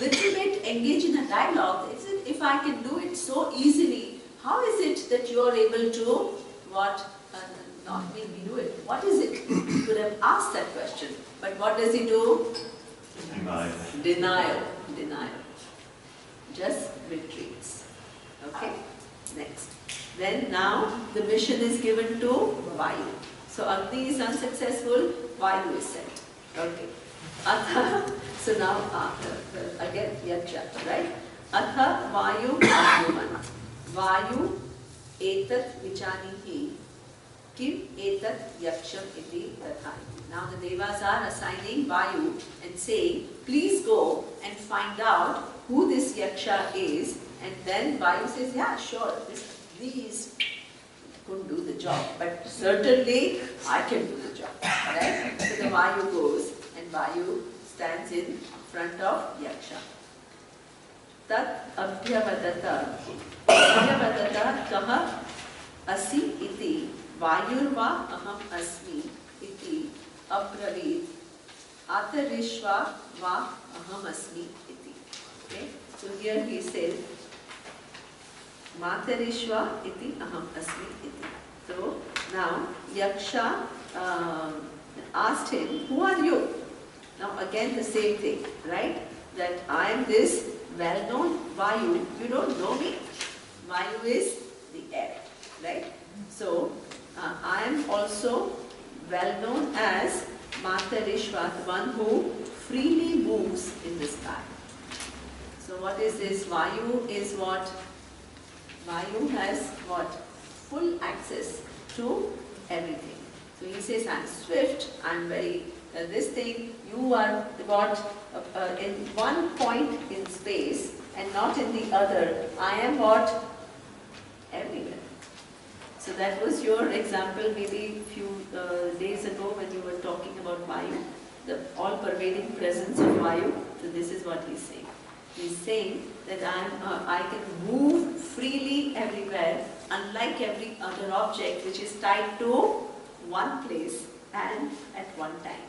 little bit engage in a dialogue. If I can do it so easily, how is it that you are able to not make me do it? What is it? He could have asked that question, but what does he do? Denial. Just retreats. Okay, next. Then now the mission is given to Vayu. So Agni is unsuccessful, Vayu is sent. Okay. Atha, so now again Yaksha, right? Atha Vayu Agnuman. Vayu etat vichanihi kim etat yaksham iti tathai. Now the Devas are assigning Vayu and saying, please go and find out who this Yaksha is. And then Vayu says, yeah, sure, these couldn't do the job, but certainly I can do the job. Right? So the Vayu goes and Vayu stands in front of Yaksha. Tat abhyavadata kaha asi iti vayurva aham asmi iti abravit atarishva va aham asmi iti. Okay? So here he said, Matarishva iti aham asmi iti. So now Yaksha asked him, who are you? Now again the same thing, right? That I am this well-known Vayu. You don't know me. Vayu is the air, right? So I am also well-known as Matarishva, the one who freely moves in the sky. So what is this? Vayu is what? Vayu has what? Full access to everything. So he says, I'm swift, I'm very, this thing, you are what? In one point in space and not in the other. I am what? Everywhere. So that was your example maybe a few days ago when you were talking about Vayu, the all-pervading presence of Vayu. So this is what he's saying. He's saying that I can move freely everywhere, unlike every other object which is tied to one place and at one time.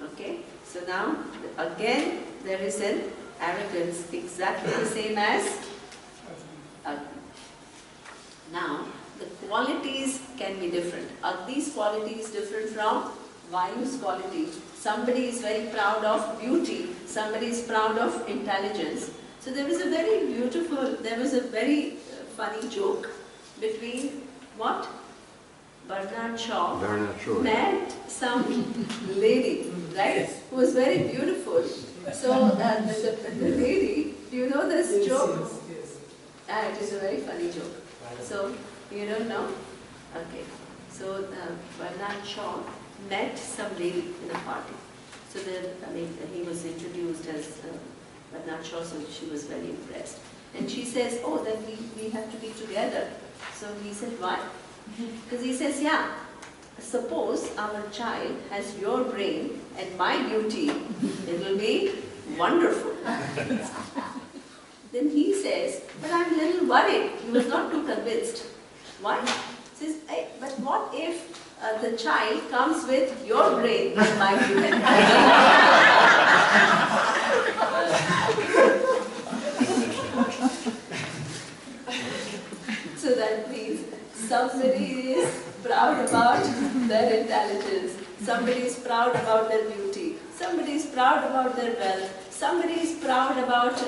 Okay? So now, again, there is an arrogance exactly the same as Agni. Now, the qualities can be different. Agni's quality is different from Vayu's quality. Somebody is very proud of beauty, somebody is proud of intelligence. So there was a very funny joke between what? Bernard Shaw met some lady, right, who was very beautiful. So the lady, do you know this joke? Yes. It is a very funny joke. So, you don't know? Okay. So Bernard Shaw met some lady in a party. So then, he was introduced as Bernard Shaw, so she was very impressed. And she says, oh, then we have to be together. So he said, why? Because he says, yeah, suppose our child has your brain and my beauty, it will be wonderful. Then he says, but I'm a little worried. He was not too convinced. Why? He says, hey, but what if the child comes with your brain and my beauty? Somebody is proud about their beauty. Somebody is proud about their wealth. Somebody is proud about,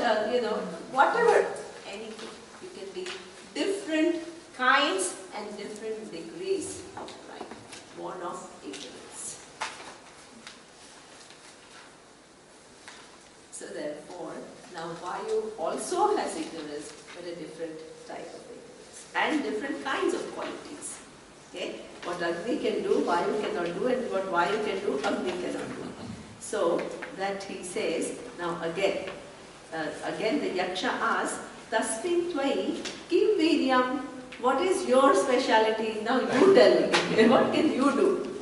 whatever. Anything. You can be different kinds and different degrees of pride, born of ignorance. So therefore, now Vayu also has ignorance, but a different type of ignorance and different kinds of qualities. Okay? What Agni can do, Vayu cannot do, and what Vayu can do, Agni cannot do. So that he says, now again the Yaksha asks, Tasmin Tvai Kim Viryam, what is your speciality? Now you tell me, what can you do?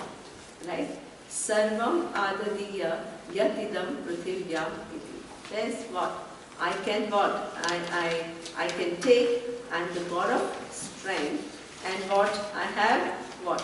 Right? Sarvam Adadiya Yatidam Prithivya Iti. That's what? I can what? I can take, I am the god of strength, and what I have, what?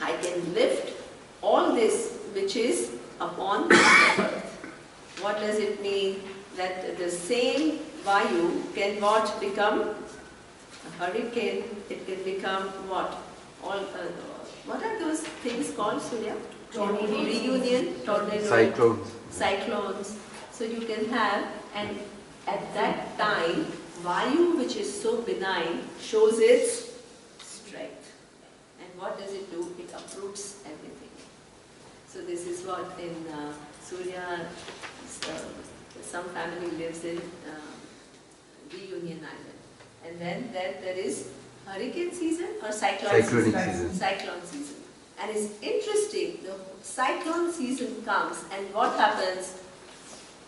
I can lift all this which is upon the earth. What does it mean? That the same Vayu can what become a hurricane, it can become what? What are those things called, Surya? Reunion, tornado, cyclones. So you can have, and at that time, Vayu, which is so benign, shows its strength. And what does it do? It uproots everything. So this is what in Surya, some family lives in Reunion Island. And then there is hurricane season or cyclone season? Cyclone season. And it's interesting, the cyclone season comes and what happens?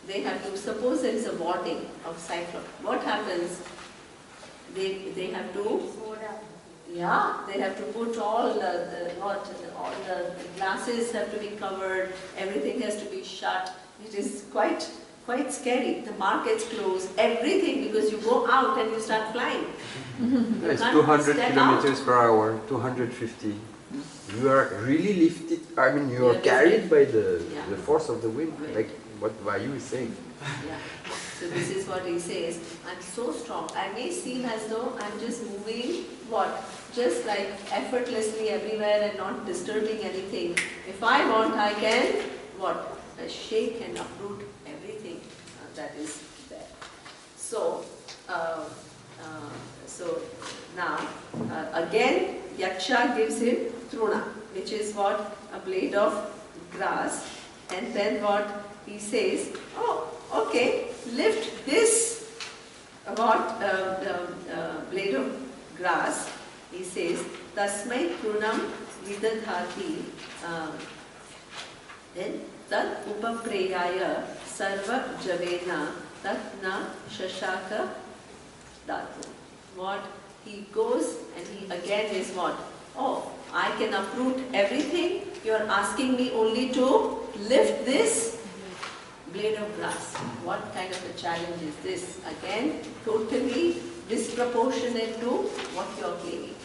They have to, suppose there is a warning of cyclone. What happens? They have to, they have to put all the glasses have to be covered, everything has to be shut. It is quite scary. The markets close, everything, because you go out and you start flying. It's 200 kilometers per hour, 250. You are really lifted, I mean you are carried by the force of the wind, like what Vayu is saying. Yeah. So this is what he says, I'm so strong. I may seem as though I'm just moving, what? Just like effortlessly everywhere and not disturbing anything. If I want, I can, what? Shake and uproot everything that is there. So, now, again, Yaksha gives him Truna, which is what? A blade of grass. And then what? He says, oh, okay, lift this blade of grass. He says, Tasmai Trunam Vidadhati. Then, Tat Upapreyaya Sarva Javena Tat Na Shashaka Dhatu. What? He goes and he again is what? Oh, I can uproot everything. You are asking me only to lift this blade of grass. What kind of a challenge is this? Again, totally disproportionate to what you are claiming.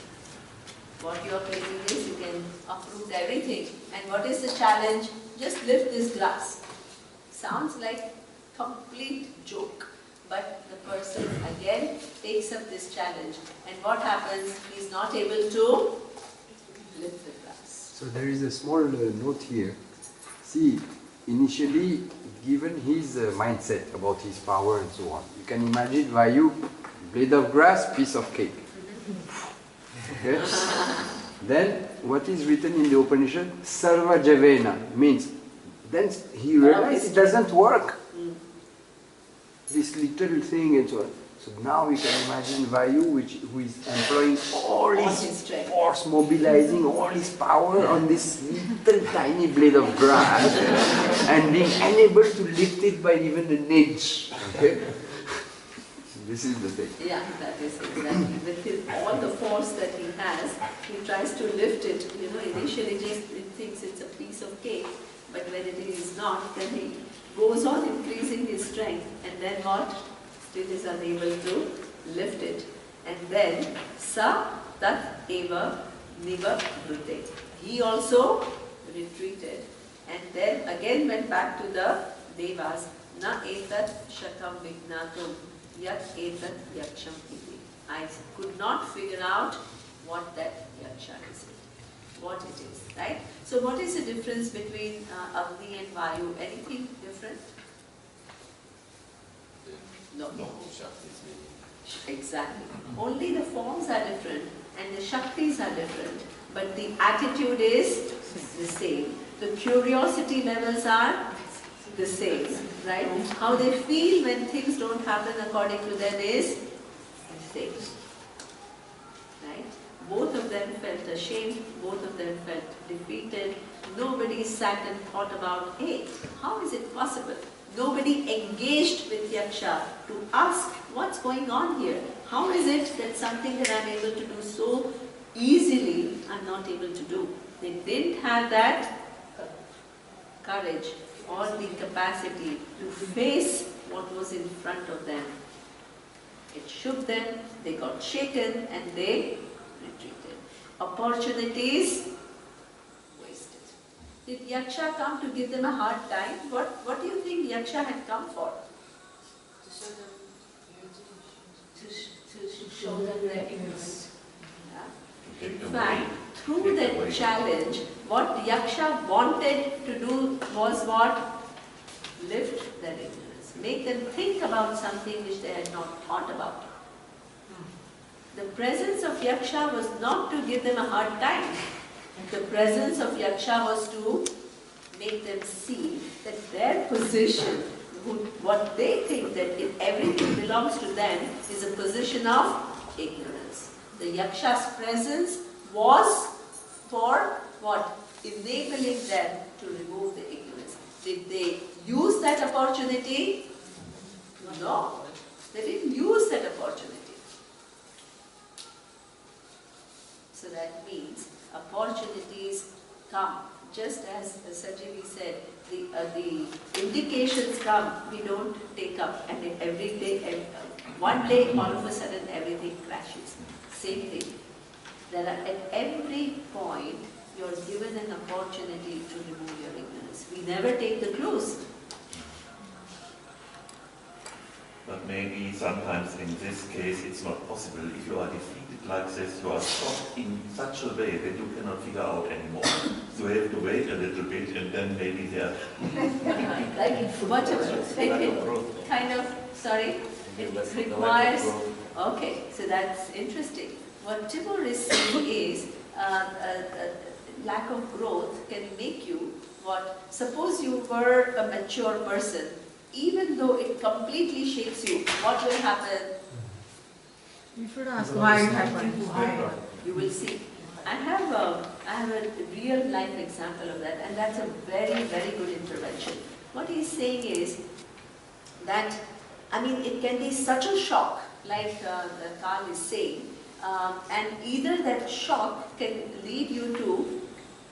What you are claiming is you can uproot everything. And what is the challenge? Just lift this grass. Sounds like complete joke. But the person again takes up this challenge. And what happens? He is not able to lift the grass. So there is a small note here. See, initially given his mindset about his power and so on, you can imagine Vayu, blade of grass, piece of cake. Okay? Then what is written in the Upanishad? Sarva Javena means, then he realized it doesn't work. This little thing and so on. So now we can imagine Vayu who is employing all his force, mobilizing all his power on this little tiny blade of grass and being unable to lift it by even an inch. Okay? This is the thing. Yeah, that is exactly. With all the force that he has, he tries to lift it. You know, initially just thinks it's a piece of cake, but when it is not, then he goes on increasing his strength, and then what? Still is unable to lift it. And then, sa tat eva niva vrute. He also retreated, and then again went back to the devas. Na etat shakam vignatum yat etat yaksham iti. I could not figure out what that yaksha is. what it is, right? So what is the difference between Agni and Vayu? Anything different? No. No, Shakti is maybe. Exactly. Only the forms are different and the Shaktis are different, but the attitude is the same. The curiosity levels are the same, right? How they feel when things don't happen according to them is the same, right? Both of them felt ashamed, both of them felt defeated. Nobody sat and thought about, hey, how is it possible? Nobody engaged with Yaksha to ask what's going on here. How is it that something that I'm able to do so easily, I'm not able to do? They didn't have that courage or the capacity to face what was in front of them. It shook them, they got shaken, and they retreated. Opportunities wasted. Did Yaksha come to give them a hard time? What do you think Yaksha had come for? To show them their ignorance. Yeah. In fact, through that challenge, what Yaksha wanted to do was what? Lift their ignorance. Make them think about something which they had not thought about. The presence of Yaksha was not to give them a hard time. The presence of Yaksha was to make them see that their position, what they think that if everything belongs to them, is a position of ignorance. The Yaksha's presence was for what? Enabling them to remove the ignorance. Did they use that opportunity? No. They didn't use that opportunity. So that means opportunities come. Just as Sanjeevi said, the indications come, we don't take up, and every day, one day, all of a sudden, everything crashes. Same thing. There are, at every point, you're given an opportunity to remove your ignorance. We never take the clues. But maybe sometimes in this case it's not possible. If you are defeated like this, you are stopped in such a way that you cannot figure out anymore. So you have to wait a little bit and then maybe they are... Like what it kind of, sorry, it requires, okay, so that's interesting. What Tibor is saying is lack of growth can make you what, suppose you were a mature person, even though it completely shakes you, what will happen? You should ask why it happened. Why? You will see. I have a real life example of that, and that's a very, very good intervention. What he's saying is that, I mean, it can be such a shock, like Carl is saying, and either that shock can lead you to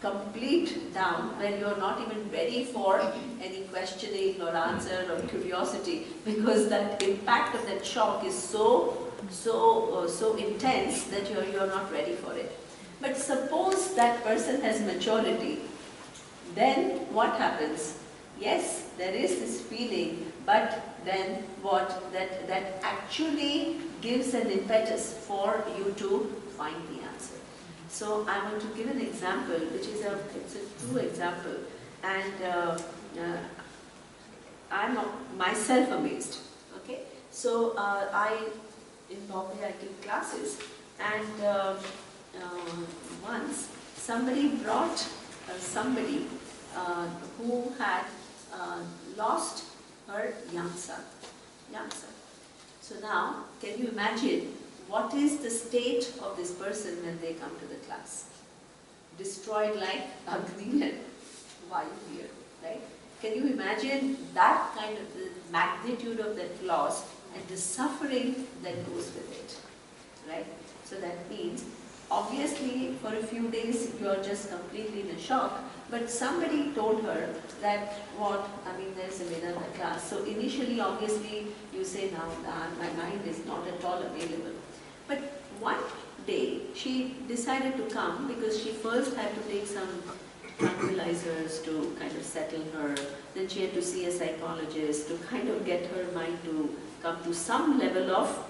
complete down when you're not even ready for any questioning or answer or curiosity, because that impact of that shock is so intense that you're not ready for it. But suppose that person has maturity, then what happens? Yes, there is this feeling, but then what? That actually gives an impetus for you to find the answer. So I want to give an example, which is it's a true example, and I'm myself amazed. Okay, so in Bombay I give classes, and once somebody brought somebody who had lost her young son. So now, can you imagine what is the state of this person when they come to the class? Destroyed like Agni and Vayu here, right? Can you imagine that kind of the magnitude of that loss and the suffering that goes with it, right? So that means, obviously, for a few days you are just completely in a shock, but somebody told her that there's a Vedanta class. So initially, obviously, you say, now my mind is not at all available. But one day, she decided to come because she first had to take some tranquilizers to kind of settle her. Then she had to see a psychologist to kind of get her mind to come to some level of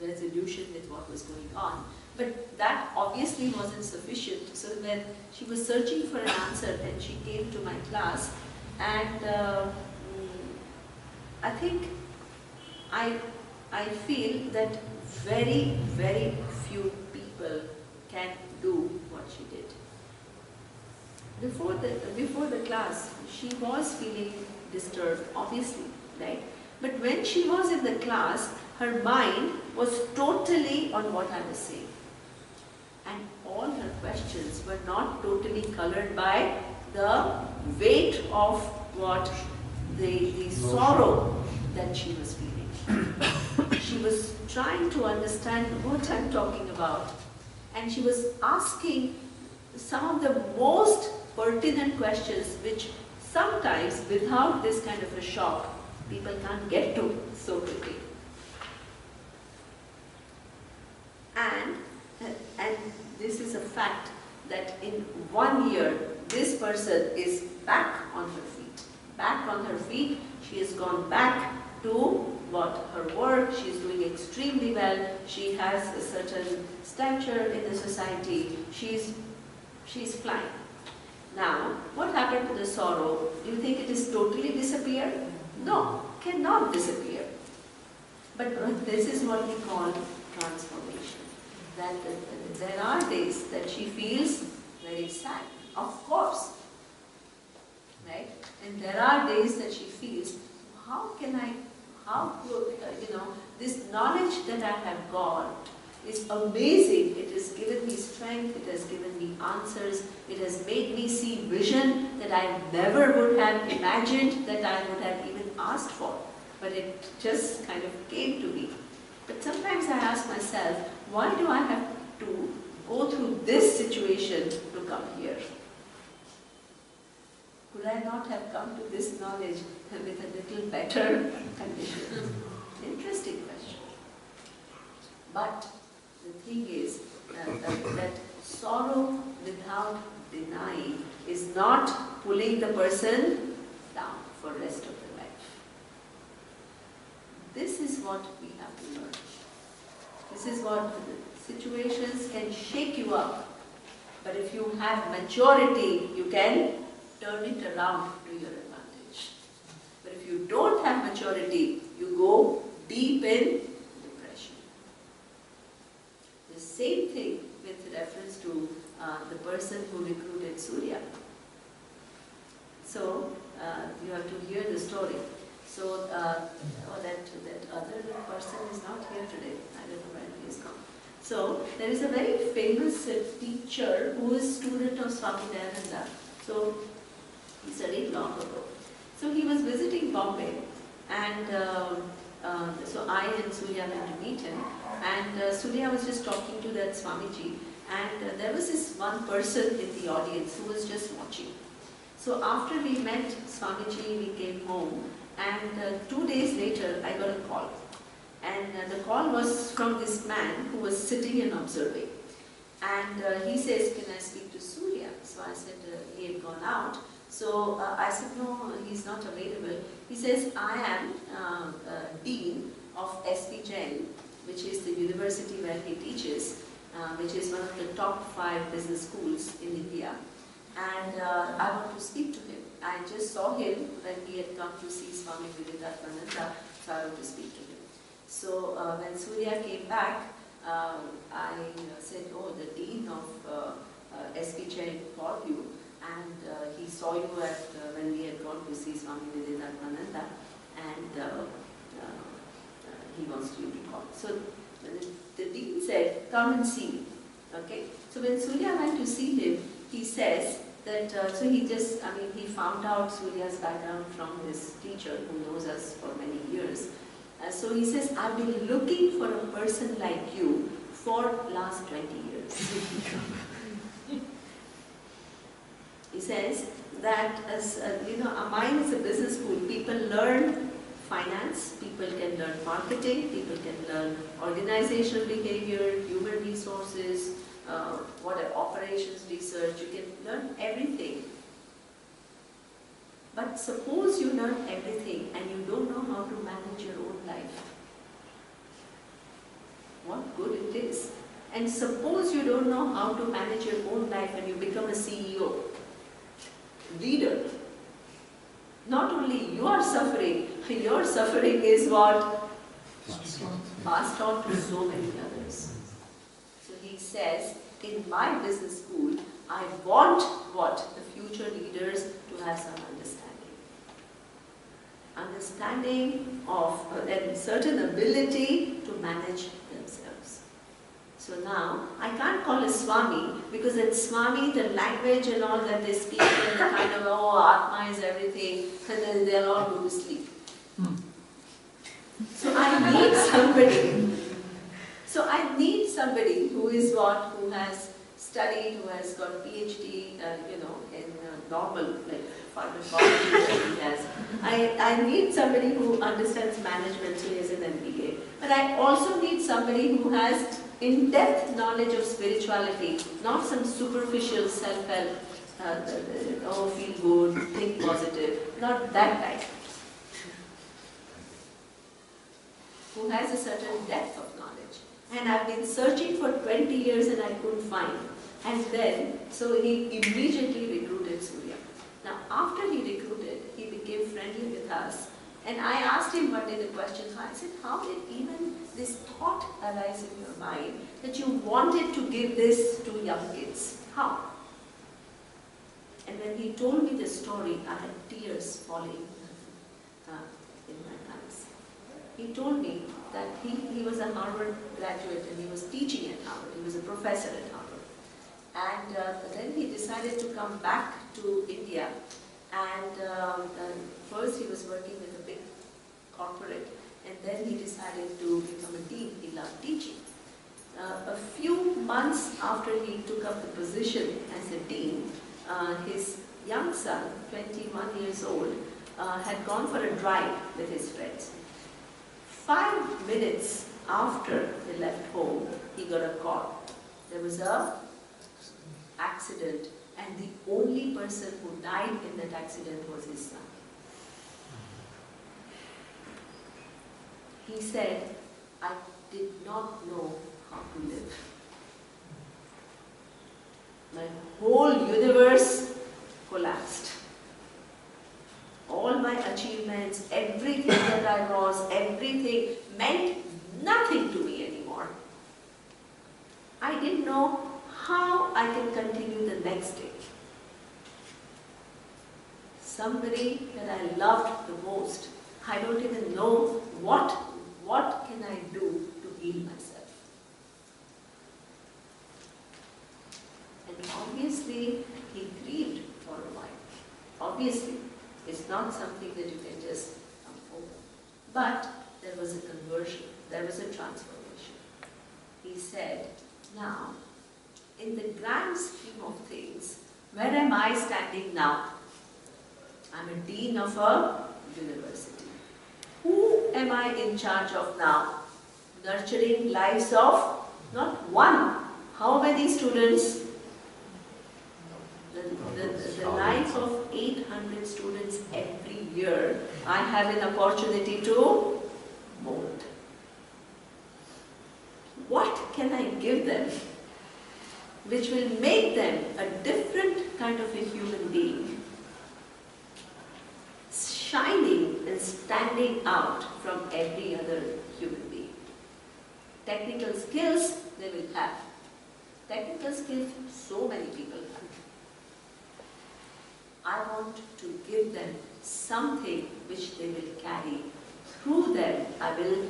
resolution with what was going on. But that obviously wasn't sufficient. So when she was searching for an answer and she came to my class, and I think I feel that very, very few people can do what she did. Before the class, she was feeling disturbed, obviously, right? But when she was in the class, her mind was totally on what I was saying. And all her questions were not totally colored by the weight of what the sorrow that she was feeling. She was trying to understand what I'm talking about. And she was asking some of the most pertinent questions which sometimes without this kind of a shock people can't get to so quickly. And this is a fact that in 1 year this person is back on her feet. Back on her feet, she has gone back to what her work, she is doing extremely well, she has a certain stature in the society, she is flying. Now, what happened to the sorrow? Do you think it is totally disappeared? No, cannot disappear. But this is what we call transformation. That there are days that she feels very sad, of course, right? And there are days that she feels, how could, this knowledge that I have got is amazing. It has given me strength, it has given me answers, it has made me see vision that I never would have imagined, that I would have even asked for. But it just kind of came to me. But sometimes I ask myself, why do I have to go through this situation to come here? Could I not have come to this knowledge with a little better condition? Interesting question. But the thing is that sorrow without denying is not pulling the person down for the rest of the life. This is what we have to learn. This is what situations can shake you up. But if you have maturity, you can turn it around to your advantage. But if you don't have maturity, you go deep in depression. The same thing with reference to the person who recruited Surya. So, you have to hear the story. So, that other person is not here today. I don't know where he has gone. So, there is a very famous teacher who is student of Swami Dayananda. So, he studied long ago. So, he was visiting Bombay, and so I and Surya went to meet him. And Surya was just talking to that Swamiji, and there was this one person in the audience who was just watching. So after we met Swamiji, we came home, and 2 days later I got a call. And the call was from this man who was sitting and observing. And he says, can I speak to Surya? So I said, he had gone out. So I said, no, he's not available. He says, I am Dean of SP Jain, which is the university where he teaches, which is one of the top 5 business schools in India. And I want to speak to him. I just saw him when he had come to see Swami Vedanta, so I want to speak to him. So when Surya came back, I said, oh, the Dean of SP Jain called you, and he saw you at when we had gone to see Swami Vedanta, and he wants you to call. So the Dean said, come and see me. Okay? So when Surya went to see him, he says that, so he just, he found out Surya's background from this teacher who knows us for many years. So he says, I've been looking for a person like you for last 20 years. He says that, as mine is a business school, people learn finance, people can learn marketing, people can learn organizational behavior, human resources, operations research, you can learn everything. But suppose you learn everything and you don't know how to manage your own life. What good it is. And suppose you don't know how to manage your own life and you become a CEO, leader. Not only you are suffering, your suffering is what? Passed on to so many others. So he says, in my business school, I want what? The future leaders to have some understanding. Understanding of a certain ability to manage themselves. So now, I can't call a Swami because in Swami, the language and all that they speak and the kind of, oh, Atma is everything, and then they'll all go to sleep. So I need somebody. So I need somebody who is what? Who has studied, who has got PhD, in normal, like pharmacology that he has. I need somebody who understands management, so he has an MBA. But I also need somebody who has in-depth knowledge of spirituality, not some superficial self-help, oh, feel good, think positive, not that type. Who has a certain depth of knowledge. And I've been searching for 20 years and I couldn't find. And then, so he immediately recruited Surya. Now, after he recruited, he became friendly with us. And I asked him one day the question, so I said, how did even this thought arise in your mind that you wanted to give this to young kids? How? And when he told me the story, I had tears falling in my eyes. He told me that he was a Harvard graduate and he was teaching at Harvard. He was a professor at Harvard. And then he decided to come back to India. And first he was working with a big corporate, and then he decided to become a dean. He loved teaching. A few months after he took up the position as a dean, his young son, 21 years old, had gone for a drive with his friends. 5 minutes after they left home, he got a call. There was an accident, and the only person who died in that accident was his son. He said, I did not know how to live. My whole universe collapsed. All my achievements, everything that I was, everything meant nothing to me anymore. I didn't know how I can continue the next day. Somebody that I loved the most, I don't even know what can I do to heal myself. And obviously, he grieved for a while. Obviously, it's not something that you can just come over. But there was a conversion, there was a transformation. He said, now, in the grand scheme of things, where am I standing now? I'm a dean of a university. Who am I in charge of now? Nurturing lives of not one. How many students? The life of 800 students every year, I have an opportunity to mold. What can I give them which will make them a different kind of a human being, shining and standing out from every other human being? Technical skills they will have. Technical skills so many people have. I want to give them something which they will carry. Through them, I will,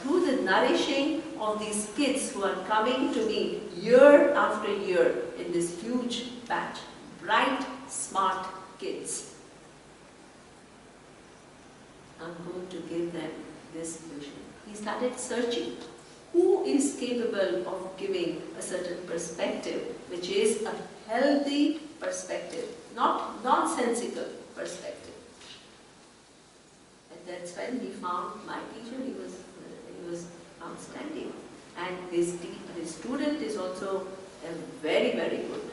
through the nourishing of these kids who are coming to me year after year in this huge batch, bright, smart kids, I'm going to give them this vision. He started searching. Who is capable of giving a certain perspective, which is a healthy perspective, not nonsensical perspective? And that's when he found my teacher. He was outstanding, and his student is also very, very good.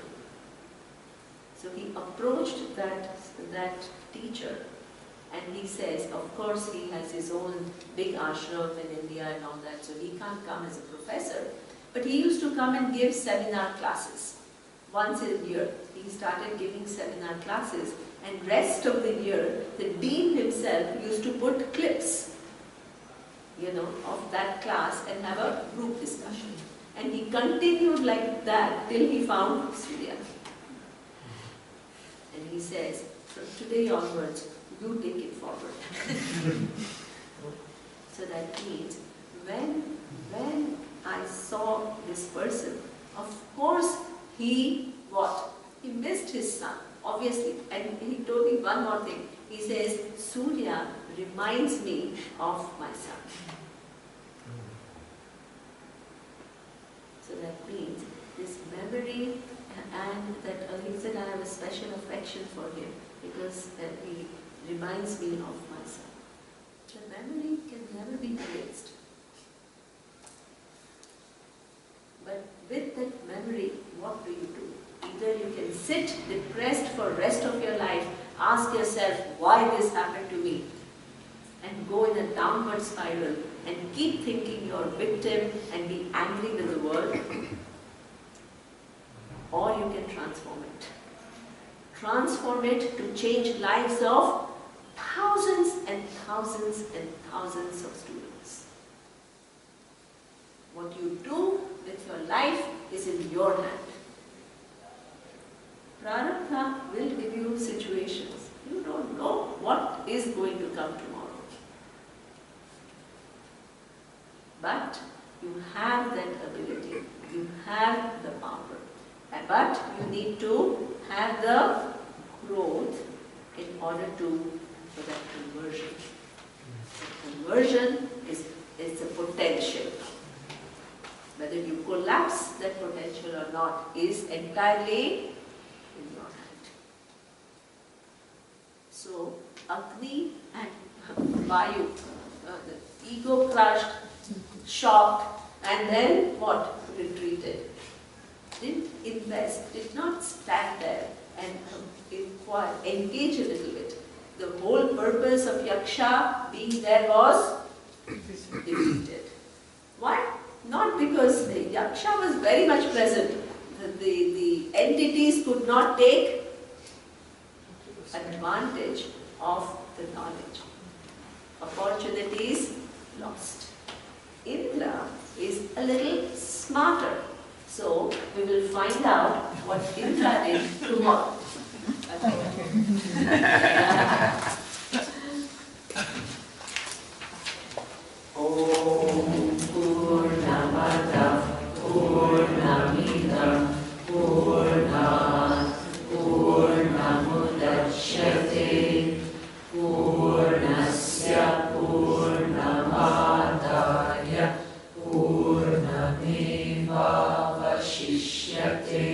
So he approached that teacher, and he says, of course, he has his own big ashram in India and all that, so he can't come as a professor. But he used to come and give seminar classes once a year. He started giving seminar classes, and rest of the year, the dean himself used to put clips, of that class and have a group discussion. And he continued like that till he found Surya. And he says, from today onwards, you take it forward. So that means, when I saw this person, of course he missed his son, obviously. And he told me one more thing. He says, Surya reminds me of my son. So that means this memory, and that he said I have a special affection for him because he reminds me of my son. The memory can never be erased. But with that memory, what do? Either you can sit depressed for the rest of your life, ask yourself why this happened to me, and go in a downward spiral and keep thinking you're a victim and be angry with the world, or you can transform it. Transform it to change lives of thousands and thousands and thousands of students. What you do with your life is in your hand. Prarabdha will give you situations. You don't know what is going to come tomorrow. But you have that ability. You have the power. But you need to have the growth in order for that conversion. The conversion is a potential. Whether you collapse that potential or not is entirely in your hand. So, Agni and Vayu, the ego crushed, shocked, and then what? Retreated. Didn't invest, did not stand there and inquire, engage a little bit. The whole purpose of Yaksha being there was defeated. Why? Not because the Yaksha was very much present. The entities could not take advantage of the knowledge. Opportunities lost. Indra is a little smarter. So we will find out what Indra did tomorrow. Om Purnamada Purnamidam Purnat Purnamudachyate Purnasya Purnamadaya Purnameva Vashishyate